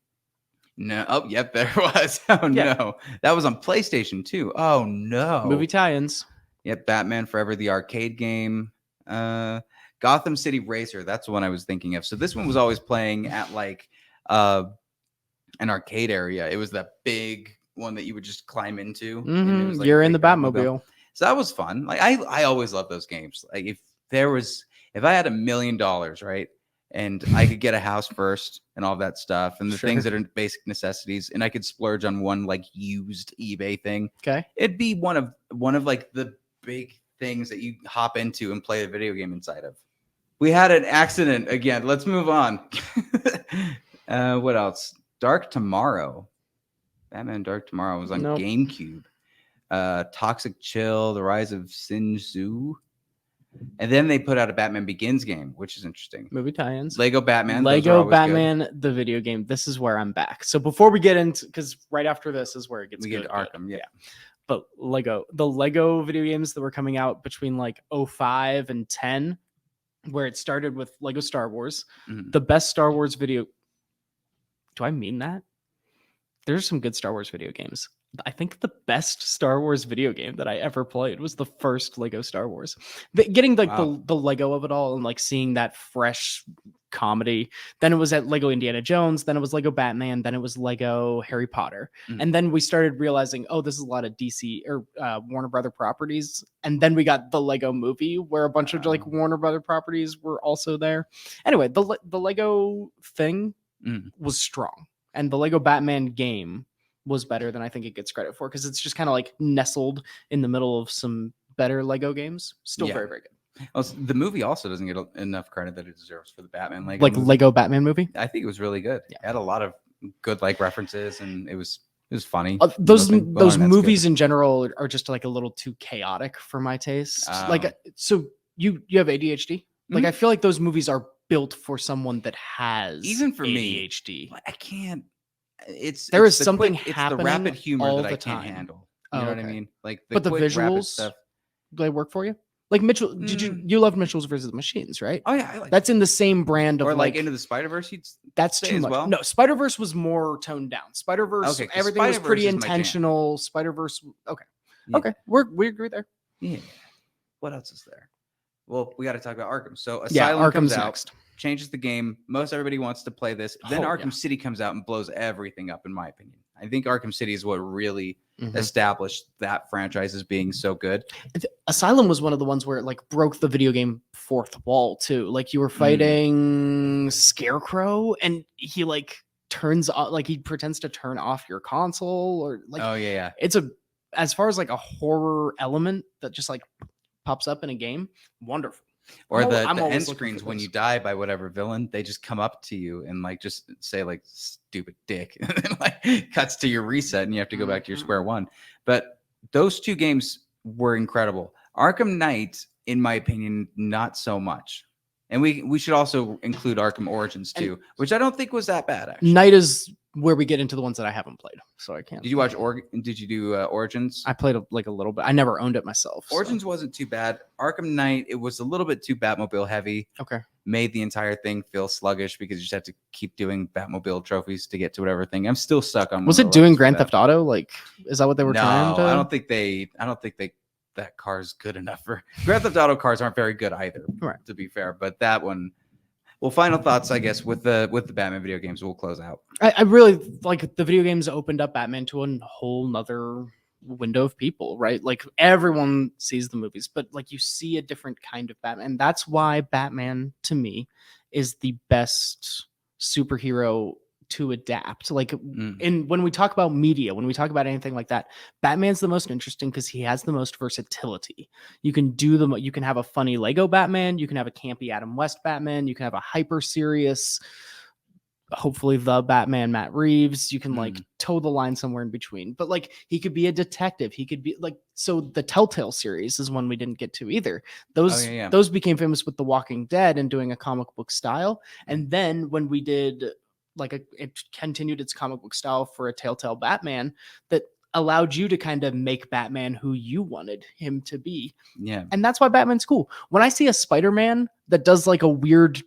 No. Oh, yep, there was. Oh, no. That was on PlayStation 2. Oh, no. Movie tie-ins. Yep, Batman Forever, the arcade game. Gotham City Racer. That's the one I was thinking of. So this one was always playing at an arcade area. It was that big one that you would just climb into. And it was, You're in the Batmobile. So that was fun. I always love those games. If I had $1 million, right, and I could get a house first and all that stuff, and the things that are basic necessities, and I could splurge on one used eBay thing. Okay, it'd be one of the big things that you hop into and play a video game inside of. We had an accident again. Let's move on. What else? Dark Tomorrow. Batman Dark Tomorrow was on GameCube. Toxic Chill, The Rise of Sin Tzu. And then they put out a Batman Begins game, which is interesting. Movie tie-ins. Lego Batman. Lego Batman, the video game. This is where I'm back. So before we get into, because right after this is where it gets we get to Arkham, yeah. But the Lego video games that were coming out between 05 and 10, where it started with Lego Star Wars, the best Star Wars video. Do I mean that? There's some good Star Wars video games. I think the best Star Wars video game that I ever played was the first Lego Star Wars. Getting like Wow. the Lego of it all and like seeing that fresh comedy. Then it was at Lego Indiana Jones. Then it was Lego Batman. Then it was Lego Harry Potter. Mhm. And then we started realizing, oh, this is a lot of DC or Warner Brother properties. And then we got the Lego movie where a bunch of like Wow. Warner Brother properties were also there. Anyway, the Lego thing Mm. was strong, and the Lego Batman game was better than I think it gets credit for, because it's just kind of like nestled in the middle of some better Lego games. Still Yeah. very, very good. Also, the movie also doesn't get enough credit that it deserves for the Batman Lego Like movie. Lego Batman movie. I think it was really good. Yeah. It had a lot of good like references, and it was funny. Those Nothing- well, those and that's movies good. in general are just like a little too chaotic for my taste. Oh. Like, so you have ADHD. Like, Mhm. I feel like those movies are built for someone that has Even for me, ADHD. I can't. There it's is the something quick, it's the happening rapid humor all that I the can't time. handle. Oh, You know what I okay. mean? Like the But the quick, rapid visuals, stuff. do they work for you? Like Mitchell, did you loved Mitchell's versus the Machines, right? Oh yeah, I like That's in the same brand of or like like Into the Spider-Verse. that's say too as much. well? No, Spider-Verse was more toned down. Spider-Verse, Okay, 'cause everything was pretty Spider-Verse is my jam. intentional. Spider-Verse, okay. Yeah. Okay, we agree there. Yeah. What else is there? Well, we got to talk about Arkham. So Yeah, Asylum comes Arkham's out, next. changes the game. Most everybody wants to play this. Then Oh, Arkham yeah. City comes out and blows everything up, in my opinion. I think Arkham City is what really Mhm. established that franchise as being so good. Asylum was one of the ones where it like broke the video game fourth wall too. Like you were fighting Scarecrow, and he like turns off, like he pretends to turn off your console, or like Oh yeah. it's as far as like a horror element that just like pops up in a game, wonderful. Or I'm the always end looking for screens when those. you die by whatever villain, they just come up to you and like just say like stupid dick, and then like cuts to your reset, and you have to go back to your square one. But those two games were incredible. Arkham Knight, in my opinion, not so much. And we should also include Arkham Origins too, which I don't think was that bad actually. Night is where we get into the ones that I haven't played, so I can't. Did you watch Did you do Origins? I played like a little bit. I never owned it myself. so- Origins wasn't too bad. Arkham Knight, it was a little bit too Batmobile heavy. Okay. Made the entire thing feel sluggish because you just have to keep doing Batmobile trophies to get to whatever thing. I'm still stuck on. Was one it of the doing levels for Grand that. Theft Auto? Like, is that what they were No, trying to? I don't think they. That car's good enough for Grand Theft Auto cars aren't very good either. Right. To be fair, but that one. Well, final thoughts, I guess, with the Batman video games, we'll close out. I really like the video games opened up Batman to a whole nother window of people, right? Like everyone sees the movies, but like you see a different kind of Batman. And that's why Batman to me is the best superhero to adapt. Like when we talk about media, when we talk about anything like that, Batman's the most interesting because he has the most versatility. You can you can have a funny Lego Batman, you can have a campy Adam West Batman, you can have a hyper serious, hopefully the Batman Matt Reeves. You can like toe the line somewhere in between, but like he could be a detective, he could be like, so the Telltale series is one we didn't get to either. Those became famous with The Walking Dead and doing a comic book style, and then when we did it continued its comic book style for a Telltale Batman that allowed you to kind of make Batman who you wanted him to be. Yeah. And that's why Batman's cool. When I see a Spider-Man that does like a weird,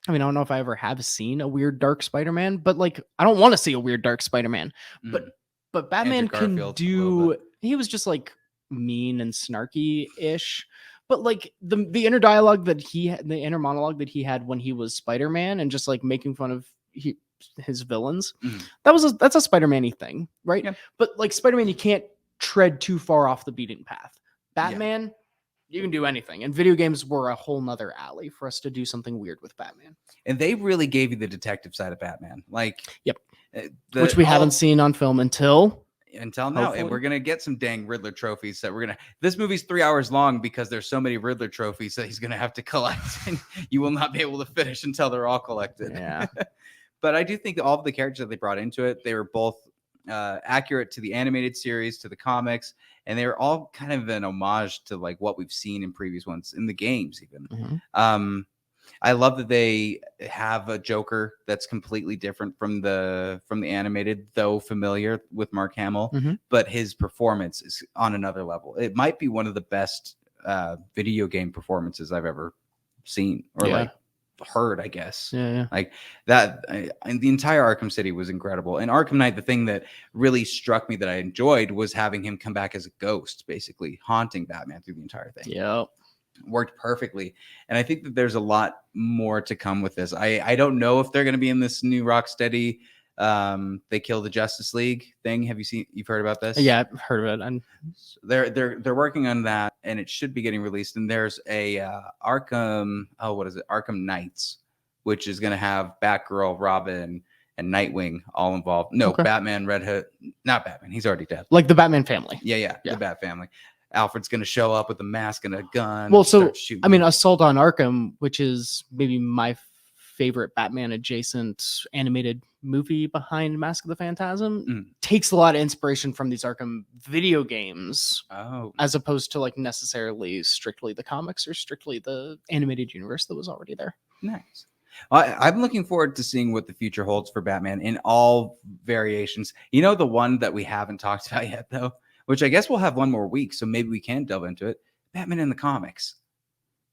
I mean, I don't know if I ever have seen a weird dark Spider-Man, but like I don't want to see a weird dark Spider-Man. But Batman can do, he was just like mean and snarky-ish. But like the inner dialogue that the inner monologue that he had when he was Spider-Man and just like making fun of his villains, that's a Spider-Man-y thing, right? Yeah. But like Spider-Man, you can't tread too far off the beaten path. Batman, you can do anything, and video games were a whole nother alley for us to do something weird with Batman. And they really gave you the detective side of Batman, Which we haven't seen on film until now. hopefully. And we're gonna get some dang Riddler trophies that we're gonna. This movie's 3 hours long because there's so many Riddler trophies that he's gonna have to collect, and you will not be able to finish until they're all collected. Yeah. But I do think that all of the characters that they brought into it, they were both accurate to the animated series, to the comics, and they were all kind of an homage to like what we've seen in previous ones in the games even. I love that they have a Joker that's completely different from the animated, though familiar with Mark Hamill, but his performance is on another level. It might be one of the best video game performances I've ever seen, or like heard, I guess. Yeah. Like that, and the entire Arkham City was incredible. And Arkham Knight, the thing that really struck me that I enjoyed was having him come back as a ghost, basically haunting Batman through the entire thing. Yep. Worked perfectly. And I think that there's a lot more to come with this. I don't know if they're going to be in this new Rocksteady They Kill the Justice League thing. You've heard about this? Yeah, I've heard of it. And They're working on that, and it should be getting released. And there's a Arkham Knights, which is going to have Batgirl, Robin, and Nightwing all involved. No, Okay. Batman, Red Hood, not Batman. He's already dead. like the Batman family. Yeah, the Bat family. Alfred's going to show up with a mask and a gun. Well, and so start shooting. I mean, Assault on Arkham, which is maybe my favorite Batman adjacent animated movie behind Mask of the Phantasm, takes a lot of inspiration from these Arkham video games, as opposed to like necessarily strictly the comics or strictly the animated universe that was already there. Nice. I'm looking forward to seeing what the future holds for Batman in all variations. You know, the one that we haven't talked about yet, though, which I guess we'll have one more week, so maybe we can delve into it. Batman in the comics.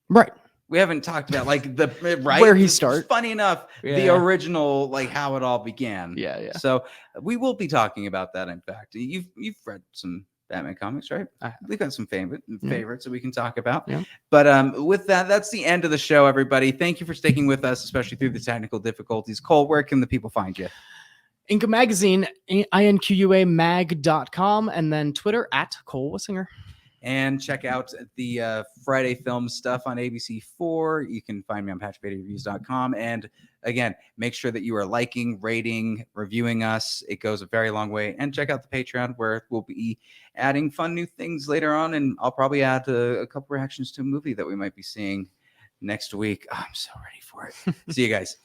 Right. We haven't talked about like where he started. Funny enough, the original, like how it all began. Yeah. So we will be talking about that. In fact, you've read some Batman comics, right? We've got some favorites that we can talk about. Yeah. But with that, that's the end of the show, everybody. Thank you for sticking with us, especially through the technical difficulties. Cole, where can the people find you? Inca Magazine, inquamag.com, and then Twitter at Cole Wissinger. And check out the Friday film stuff on ABC4. You can find me on patchbaitreviews.com. And again, make sure that you are liking, rating, reviewing us. It goes a very long way. And check out the Patreon, where we'll be adding fun new things later on. And I'll probably add a couple reactions to a movie that we might be seeing next week. Oh, I'm so ready for it. See you guys.